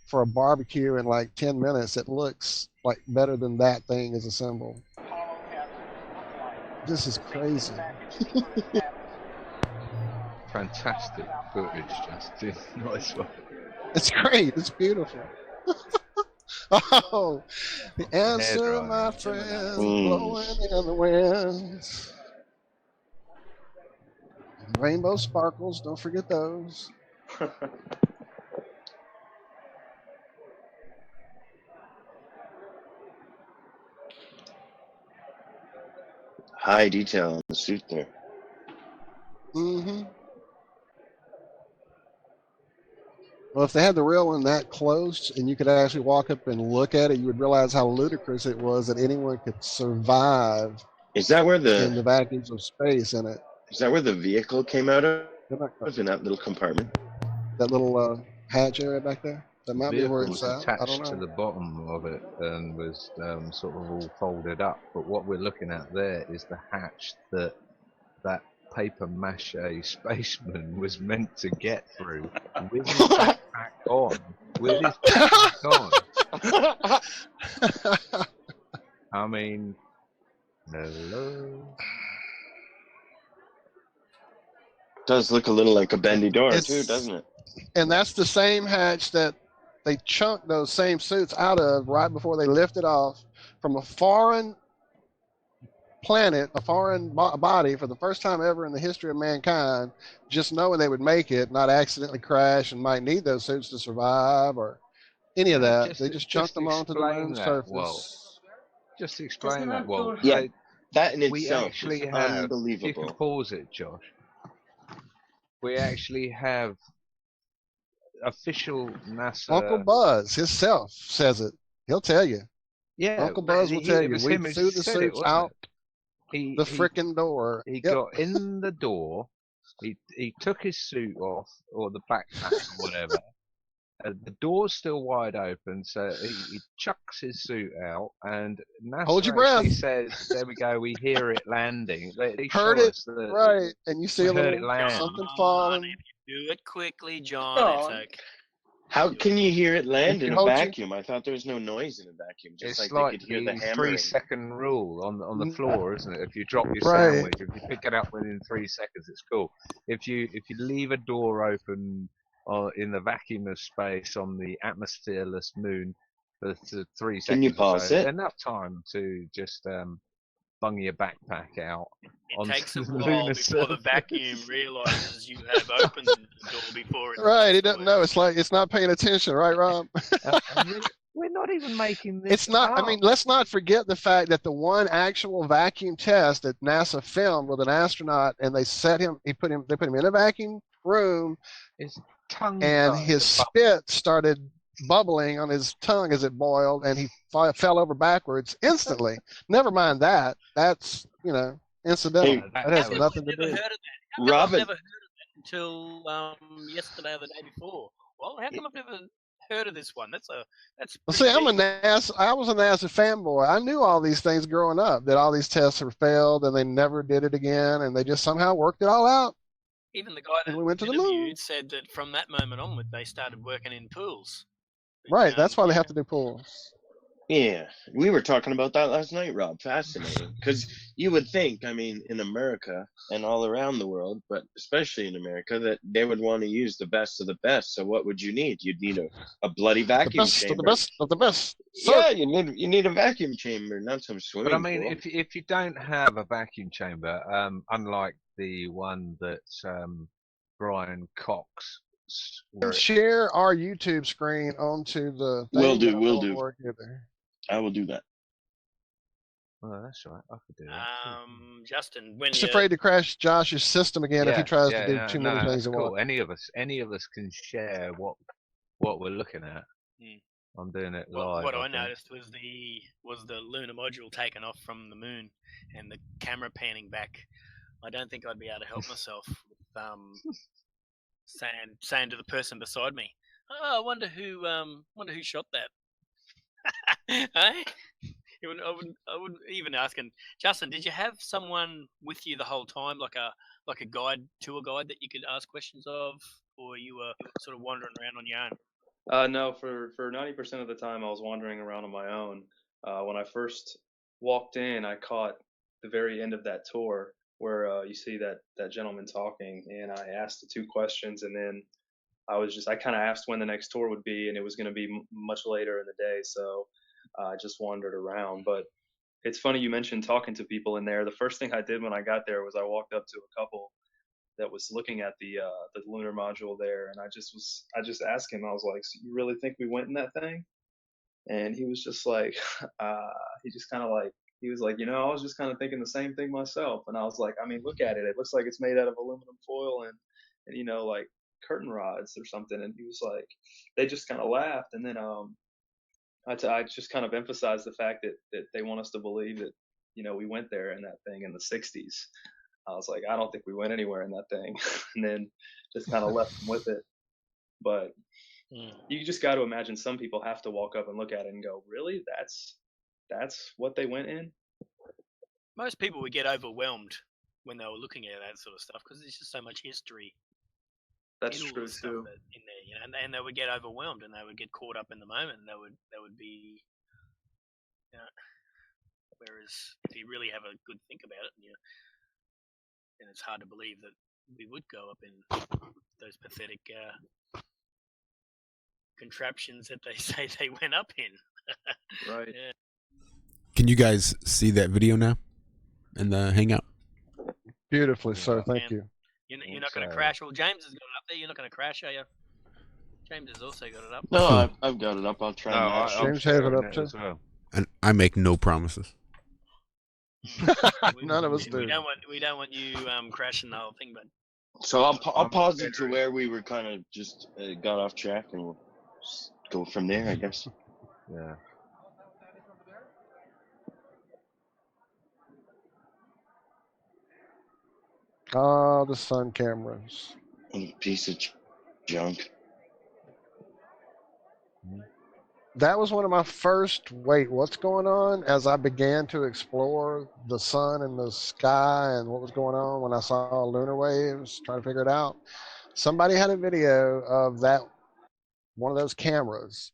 for a barbecue in like 10 minutes. It looks like better than that thing is assembled. This is crazy. Fantastic footage, Justin. Nice one. It's great. It's beautiful. Oh, the answer, my friend, blowing in the wind. Rainbow sparkles, don't forget those. High detail on the suit there. Mm-hmm. Well, if they had the real one that close and you could actually walk up and look at it, you would realize how ludicrous it was that anyone could survive. Is that where in the vacuums of space in it? Is that where the vehicle came out of? In that little compartment? That little hatch area back there? That might be where it's at. I don't attached know. to the bottom of it and was sort of all folded up. But what we're looking at there is the hatch that paper mache spaceman was meant to get through with his backpack on. With his backpack on. I mean, hello. Does look a little like a bendy door too, doesn't it? And that's the same hatch that they chunked those same suits out of right before they lifted off from a foreign planet, a foreign body for the first time ever in the history of mankind, just knowing they would make it, not accidentally crash and might need those suits to survive or any of that. They just chunked them onto the moon's surface. Just explain that well. Yeah, that in we itself actually is have, unbelievable. if you could pause it, Josh. We actually have official NASA. Uncle Buzz himself says it. He'll tell you. Yeah, Uncle Buzz will tell you. We threw the suits out the frickin' door. He got in the door. He took his suit off, or the backpack, or whatever. The door's still wide open, so he chucks his suit out, and NASA Hold your breath. says, "There we go. We hear it landing." They heard it right, and you see a little something falling. If you do it quickly, John, it's okay. How can you hear it land in a Hold you. vacuum? I thought there was no noise in a vacuum. Just It's like they could hear the the hammering. 3-second rule on the floor, isn't it? If you drop your Right. sandwich, if you pick it up within 3 seconds, it's cool. If you leave a door open in the vacuum of space on the atmosphereless moon for 3 seconds, Can you pause it? Enough time to just bung your backpack out. It takes a onto the while lunar before the surface. vacuum realizes you have opened the door before it. Right, he doesn't know. It's like it's not paying attention, right, Rob? We're not even making this. It's not. I mean, let's not forget the fact that the one actual vacuum test that NASA filmed with an astronaut, and they put him in a vacuum room, his tongue and his spit started bubbling on his tongue as it boiled, and he fell over backwards instantly. Never mind that. That's incidental. Hey, that has nothing to do. Heard of that? How come Robin. I've never heard of that until yesterday or the day before. Well, how come I've never heard of this one? That's Well, pretty see, I was a NASA fanboy. I knew all these things growing up, that all these tests were failed and they never did it again, and they just somehow worked it all out. Even the guy that we went to the interviewed moon. said that from that moment onward they started working in pools. Right, that's why they have to do pools. Yeah, we were talking about that last night, Rob. Fascinating. Because you would think, I mean, in America and all around the world, but especially in America, that they would want to use the best of the best. So what would you need? You'd need a bloody The vacuum best of the chamber. best of the best. Yeah, you need a vacuum chamber, not some swimming But I mean, pool. if you don't have a vacuum chamber, unlike the one that Brian Cox, where Share our YouTube screen onto the thing. Will do, but I will don't do. work either. I will do that. oh, that's right, I could do that. Justin, when Just you afraid to crash Josh's system again if he tries to do yeah, too no, many things that's at cool. once. Any of us can share what we're looking at. I'm doing it live. what I think. noticed was the lunar module taken off from the moon and the camera panning back. I don't think I'd be able to help myself with saying to the person beside me, "Oh, I wonder who shot that." Hey? I wouldn't even asking Justin. Did you have someone with you the whole time, like a tour guide that you could ask questions of, or you were sort of wandering around on your own? No, for 90% of the time, I was wandering around on my own. When I first walked in, I caught the very end of that tour where you see that gentleman talking, and I asked the two questions, and then I kind of asked when the next tour would be, and it was going to be much later in the day, so I just wandered around. But it's funny you mentioned talking to people in there. The first thing I did when I got there was I walked up to a couple that was looking at the lunar module there, and I just asked him. I was like, "So you really think we went in that thing?" And he was just like, he just kind of like he was like, I was just kind of thinking the same thing myself. And I was like, I mean, look at it. It looks like it's made out of aluminum foil and like curtain rods or something. And he was like, they just kind of laughed. And then I just kind of emphasized the fact that they want us to believe that we went there in that thing in the 60s. I was like, I don't think we went anywhere in that thing. And then just kind of left them with it. But you just got to imagine some people have to walk up and look at it and go, really? That's what they went in? Most people would get overwhelmed when they were looking at that sort of stuff because there's just so much history. That's in all true the stuff too. in there, and they would get overwhelmed and they would get caught up in the moment, and they would be, whereas if you really have a good think about it, then it's hard to believe that we would go up in those pathetic contraptions that they say they went up in. Right. Yeah. Can you guys see that video now in the Hangout? Beautifully, sir. Thank you. You're not going to crash. Well, James has got it up there. You're not going to crash, are you? James has also got it up. No, I've got it up. I'll try. James has it up too. as well. And I make no promises. None of us do. We don't want you crashing the whole thing, but. So I'll pause it to where we were kind of just got off track, and we'll just go from there, I guess. Yeah. Oh, the sun cameras. What a piece of junk. That was one of my first, what's going on? As I began to explore the sun and the sky and what was going on when I saw lunar waves, trying to figure it out. Somebody had a video of that, one of those cameras,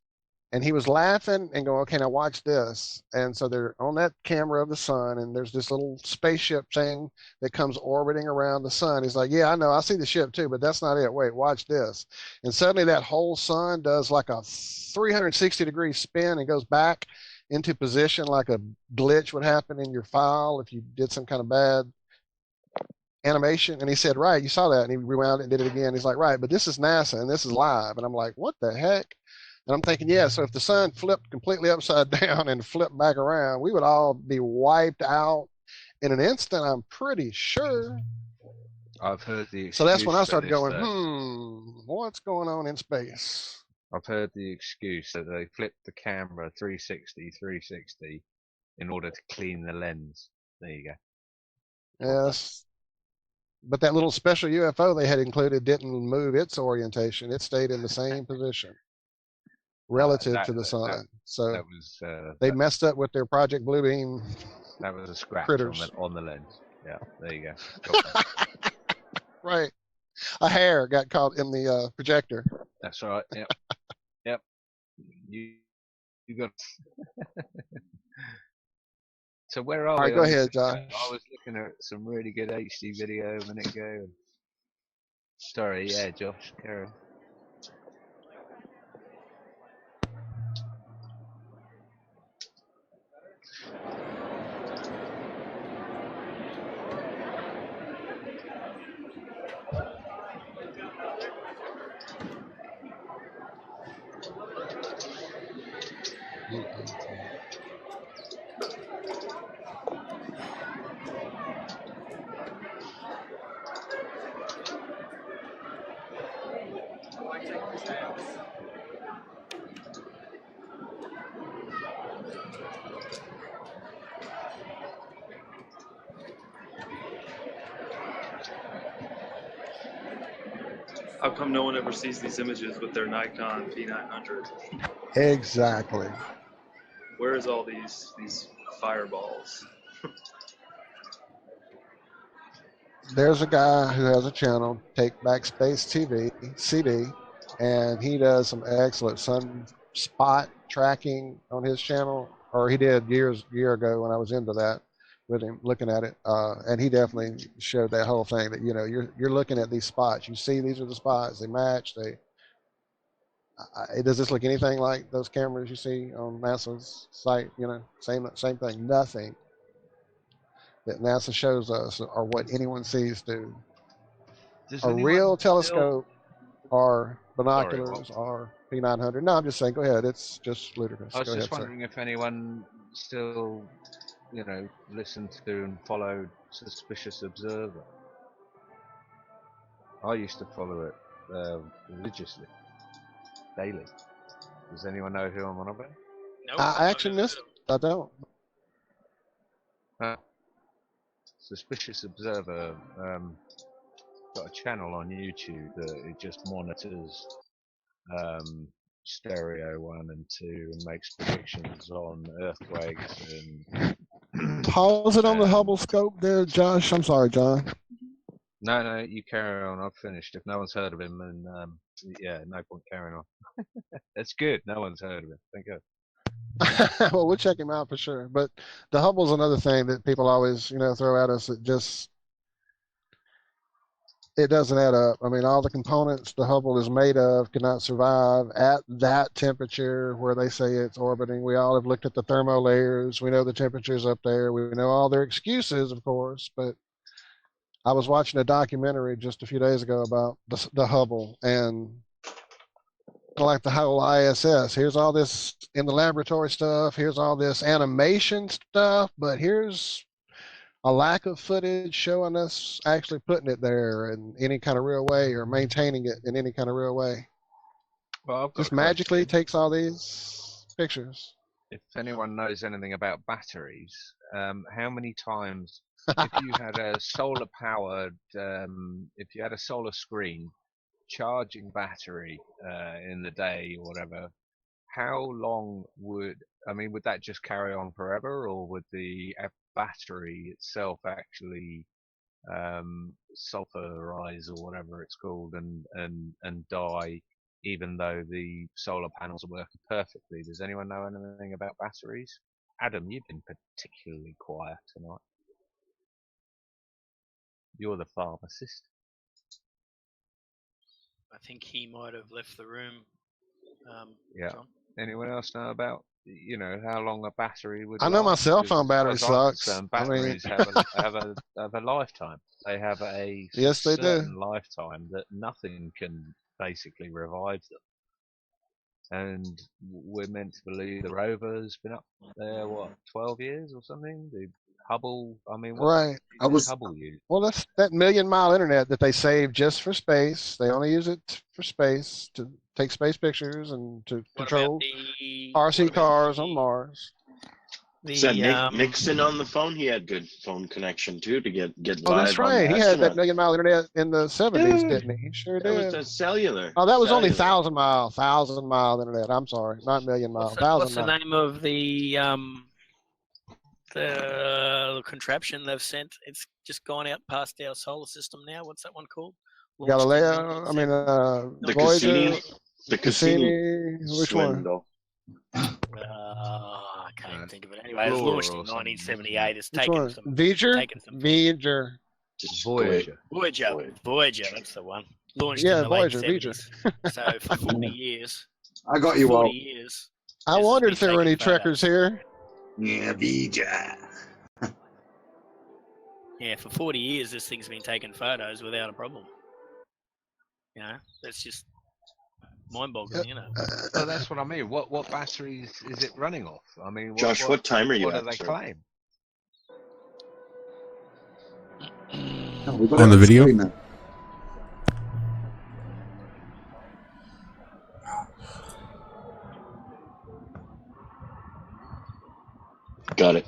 and he was laughing and going, okay, now watch this. And so they're on that camera of the sun, and there's this little spaceship thing that comes orbiting around the sun. He's like, yeah, I know, I see the ship too, but that's not it. Wait, watch this. And suddenly that whole sun does like a 360-degree spin and goes back into position, like a glitch would happen in your file if you did some kind of bad animation. And he said, right, you saw that. And he rewound it and did it again. He's like, right, but this is NASA and this is live. And I'm like, what the heck? And I'm thinking, yeah, so if the sun flipped completely upside down and flipped back around, we would all be wiped out in an instant, I'm pretty sure. I've heard the excuse. So that's when I started this, going, what's going on in space? I've heard the excuse that they flipped the camera 360 in order to clean the lens. There you go. Yes. But that little special UFO they had included didn't move its orientation. It stayed in the same position relative to the sun. So that was, they messed up with their Project Bluebeam. That was a scratch critters. on the lens. Yeah, there you go. Right. A hair got caught in the projector. That's right. Yep. Yep. You You got. So where are All we? right, go ahead, Josh. I was looking at some really good HD video a minute ago. Sorry, yeah, Josh, carry on. How come no one ever sees these images with their Nikon P900? Exactly. Where is all these fireballs? There's a guy who has a channel, Take Back Space TV, CD, and he does some excellent sunspot tracking on his channel, or he did year ago when I was into that with him looking at it, and he definitely showed that whole thing that you're looking at these spots, you see these are the spots, they match, does this look anything like those cameras you see on NASA's site? Same thing, nothing that NASA shows us or what anyone sees do. Does A anyone real still- telescope or Sorry, binoculars or P900. No, I'm just saying, go ahead. It's just ludicrous. I was Go just ahead, sir. wondering if anyone still, listened to and followed Suspicious Observer. I used to follow it religiously, daily. Does anyone know who I'm on about? Nope, I actually missed it. I don't. Suspicious Observer got a channel on YouTube that it just monitors stereo 1 and 2 and makes predictions on earthquakes and Pause it on the Hubble scope there, Josh. I'm sorry, John. No, you carry on. I've finished. If no one's heard of him, then yeah, no point carrying on. That's good. No one's heard of him. Thank God. Well, we'll check him out for sure. But the Hubble's another thing that people always, throw at us. It doesn't add up. I mean, all the components the Hubble is made of cannot survive at that temperature where they say it's orbiting. We all have looked at the thermo layers. We know the temperature's up there. We know all their excuses, of course. But I was watching a documentary just a few days ago about the Hubble and like the whole ISS. Here's all this in the laboratory stuff. Here's all this animation stuff. But here's a lack of footage showing us actually putting it there in any kind of real way or maintaining it in any kind of real way. Well, Just magically takes all these pictures. If anyone knows anything about batteries, how many times, if you had a solar powered, if you had a solar screen charging battery in the day or whatever, how long would that just carry on forever, or would the battery itself actually sulfurize or whatever it's called and die, even though the solar panels are working perfectly? Does anyone know anything about batteries? Adam, you've been particularly quiet tonight. You're the pharmacist. I think he might have left the room. Yeah. John? Anyone else know about how long a battery would? I know my last? cell Because phone as battery far as I'm sucks. concerned, I mean, batteries have a lifetime. They have a yes, they certain do. lifetime that nothing can basically revive them. And we're meant to believe the rover's been up there 12 years or something. The Hubble, Right. Hubble use? Well, that's that 1,000,000-mile internet that they save just for space. They only use it for space to take space pictures and to What control about the RC cars on Mars. Said Nixon on the phone. He had good phone connection too to get Oh, live that's on right. the He had that astronaut. 1,000,000-mile internet in the 70s, Dude, didn't he? He sure that was did. the cellular. Oh, that was only Cellular. 1,000-mile internet. I'm sorry, not 1,000,000-mile. What's the 1,000-mile. name of the contraption they've sent? It's just gone out past our solar system now. What's that one called? Launched in Galileo. I mean, The Voyager. Cassini. The Cassini Cassini. Which one? swindle. I can't Right. think of it. Anyway, it was Explorer launched in or something. 1978. It's Which taken one? some. Voyager? Taken some. Voyager. Voyager. Voyager, that's the one. Launched Yeah, in the Voyager, late 70s. So for 40 years. I got you 40 all. years. I this has wondered been if there were taking any photos. trekkers here. Yeah, Bija. Yeah, for 40 years, this thing's been taking photos without a problem. You know, that's just mind-boggling, you know. Well, that's what I mean. What batteries is it running off? I mean, Josh, what time are you what at, do they sir? claim? Oh, we've got On it the video? screen now. Got it.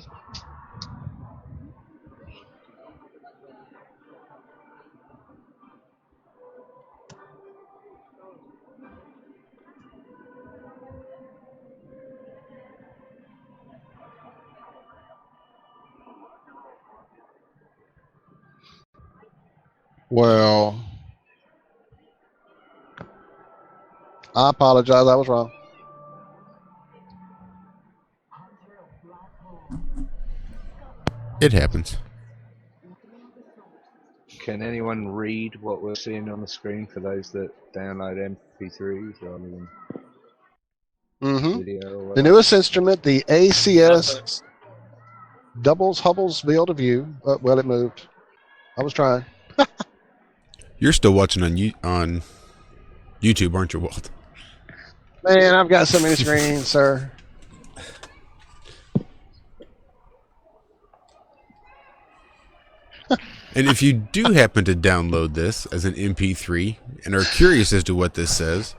Well, I apologize. I was wrong. It happens. Can anyone read what we're seeing on the screen for those that download MP3s rather than Mm-hmm. video or The whatever? newest instrument, the ACS doubles Hubble's field of view. Oh, well, it moved. I was trying. You're still watching on YouTube, aren't you, Walt? Man, I've got so many screens, sir. And if you do happen to download this as an MP3 and are curious as to what this says,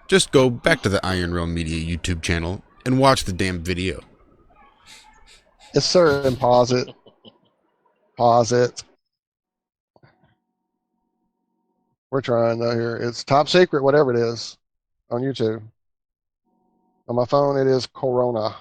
just go back to the Iron Realm Media YouTube channel and watch the damn video. Yes, sir. And pause it. Pause it. We're trying though here. It's top secret, whatever it is, on YouTube. On my phone, it is Corona.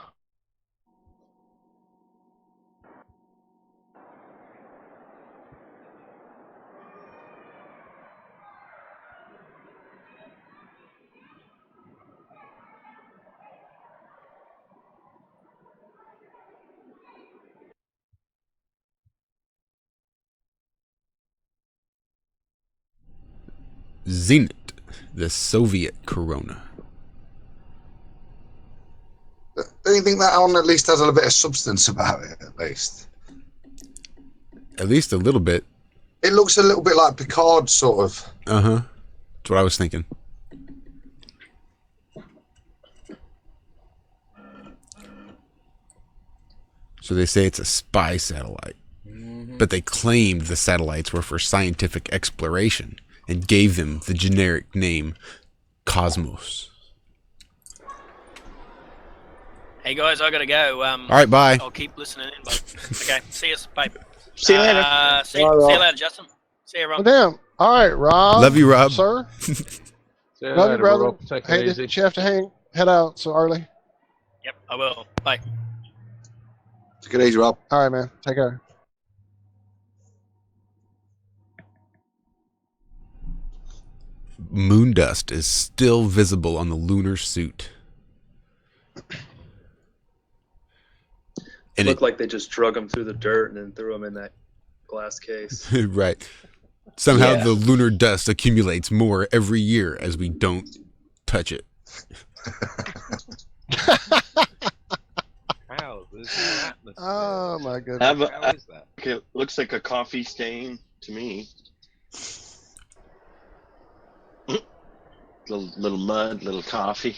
Zenit, the Soviet Corona. Don't you think that one at least has a little bit of substance about it, at least? At least a little bit. It looks a little bit like Picard, sort of. Uh-huh. That's what I was thinking. So they say it's a spy satellite. But they claimed the satellites were for scientific exploration and gave them the generic name Cosmos. Hey guys, I gotta go. All right, bye. I'll keep listening in. But okay, see you. Bye. See you later. See you later, Justin. See you, Oh, Rob. damn. All right, Rob. Love you, Rob. Sir. See you Love you, later, brother. Rob. Take Hey, it easy. did you have to head out so early? Yep, I will. Bye. Take it easy, Rob. All right, man. Take care. Moon dust is still visible on the lunar suit. It looked like they just drug him through the dirt and then threw him in that glass case. Right. Somehow Yeah. the lunar dust accumulates more every year as we don't touch it. How? There's no atmosphere. Oh, my goodness. How is that? It looks like a coffee stain to me. Little mud, little coffee.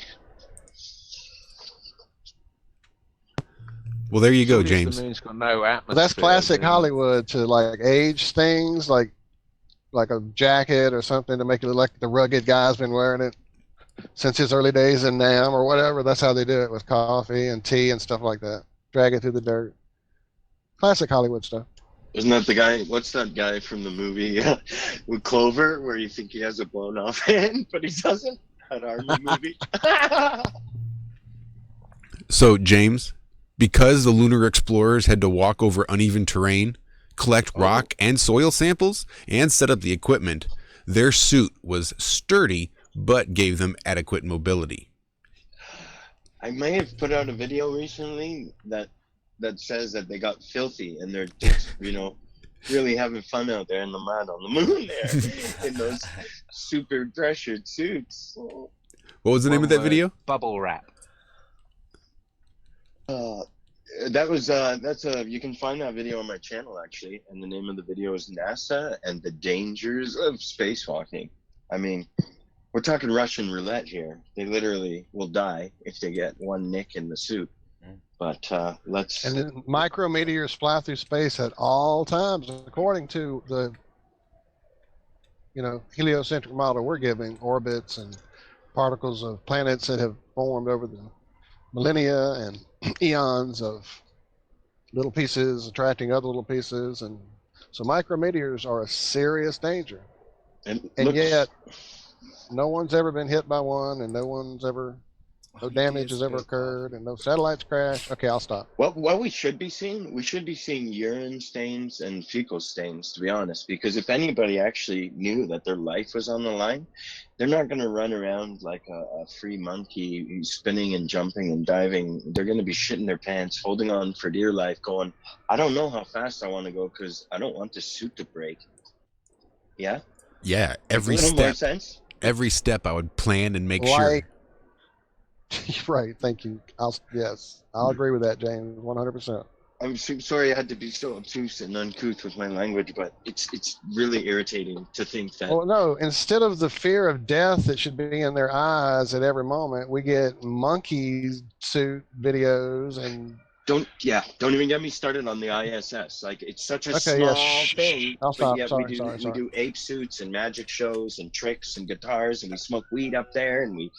Well, there you go, Obviously James. The moon's got no atmosphere. Well, that's classic then- Hollywood to like age things like a jacket or something to make it look like the rugged guy's been wearing it since his early days in Nam or whatever. That's how they do it with coffee and tea and stuff like that. Drag it through the dirt. Classic Hollywood stuff. Isn't that the guy? What's that guy from the movie with Clover, where you think he has a blown off hand, but he doesn't? That army movie. So, James, because the lunar explorers had to walk over uneven terrain, collect rock and soil samples, and set up the equipment, their suit was sturdy but gave them adequate mobility. I may have put out a video recently that says that they got filthy and they're just, really having fun out there in the mud on the moon there in those super pressured suits. What was the name of that video? Bubble wrap. You can find that video on my channel actually, and the name of the video is NASA and the Dangers of Spacewalking. I mean, we're talking Russian roulette here. They literally will die if they get one nick in the suit. But let's. And then micrometeors fly through space at all times, according to the, heliocentric model we're giving, orbits and particles of planets that have formed over the millennia and eons of little pieces attracting other little pieces, and so micrometeors are a serious danger. And yet, no one's ever been hit by one, and no damage has ever occurred, and no satellites crash. Okay, I'll stop. Well, what we should be seeing urine stains and fecal stains, to be honest, because if anybody actually knew that their life was on the line, they're not going to run around like a free monkey spinning and jumping and diving. They're going to be shitting their pants, holding on for dear life, going, I don't know how fast I want to go because I don't want this suit to break. Yeah? Yeah, every step I would plan and make sure. Right, thank you. I'll agree with that, James, 100%. I'm sorry I had to be so obtuse and uncouth with my language, but it's really irritating to think that. Well, no, instead of the fear of death that should be in their eyes at every moment, we get monkey suit videos and. Don't even get me started on the ISS. Like, it's such a small thing. I'll stop. Yet Sorry, we do ape suits and magic shows and tricks and guitars, and we smoke weed up there, and we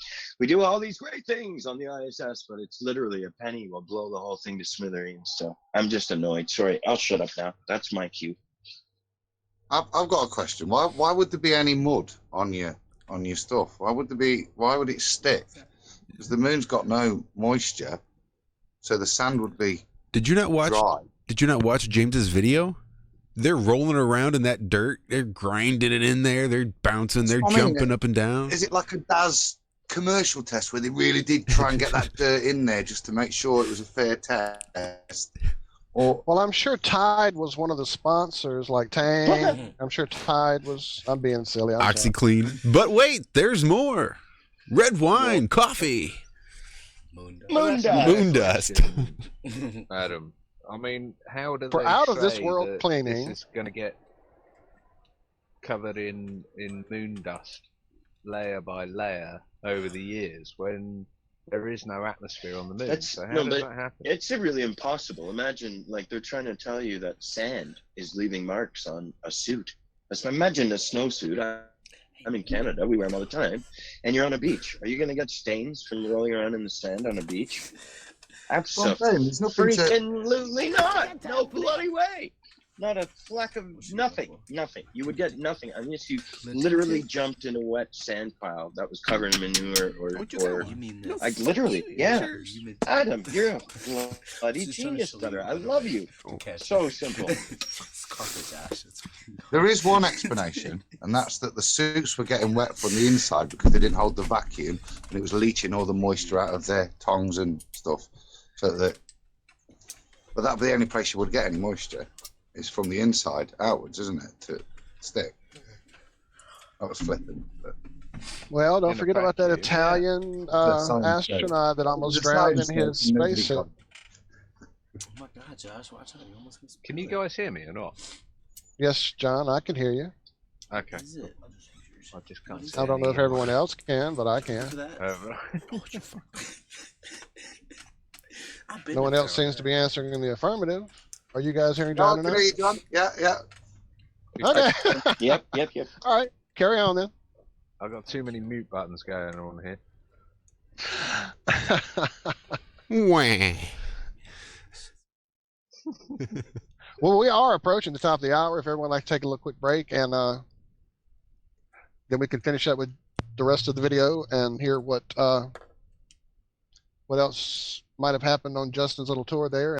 do all these great things on the ISS, but it's literally a penny will blow the whole thing to smithereens. So I'm just annoyed. Sorry, I'll shut up now. That's my cue. I've got a question. Why would there be any mud on your stuff? Why would it stick? Because the moon's got no moisture. So the sand would be Did you not watch dry. Did you not watch James's video? They're rolling around in that dirt. They're grinding it in there. They're bouncing. They're jumping up and down. Is it like a Daz commercial test where they really did try and get that dirt in there just to make sure it was a fair test? Well, I'm sure Tide was one of the sponsors, like Tang. I'm sure Tide was. I'm being silly. OxyClean. But wait, there's more. Red wine, coffee. Moon dust. Adam, I mean, how do For they out of this say world that cleaning, this is going to get covered in moon dust layer by layer over the years when there is no atmosphere on the moon? So how does that happen? It's really impossible. Imagine, like, they're trying to tell you that sand is leaving marks on a suit. Imagine a snowsuit. I'm in Canada, we wear them all the time, and you're on a beach. Are you going to get stains from rolling around in the sand on a beach? Absolutely not. No bloody way. Not a fleck of nothing. You would get nothing unless you literally jumped in a wet sand pile that was covered in manure or like literally. Yeah. Adam, you're a bloody genius, brother. I love you. So simple. There is one explanation, and that's that the suits were getting wet from the inside because they didn't hold the vacuum, and it was leaching all the moisture out of their tongues and stuff. But that'd be the only place you would get any moisture. Is from the inside outwards, isn't it, to stick? That was flipping. Well, don't forget about that Italian astronaut that almost drowned in his spacesuit. Oh my God, Josh, watch out! You almost missed. Can you guys hear me or not? Yes, John, I can hear you. Okay. I just can't. I don't know if everyone else can, but I can. No one else seems to be answering in the affirmative. Are you guys hearing John? No, I can hear you, John. Yeah. Okay. Yep. All right, carry on then. I've got too many mute buttons going on here. Wah. Well, we are approaching the top of the hour. If everyone would like to take a little quick break, and then we can finish up with the rest of the video and hear what else might have happened on Justin's little tour there.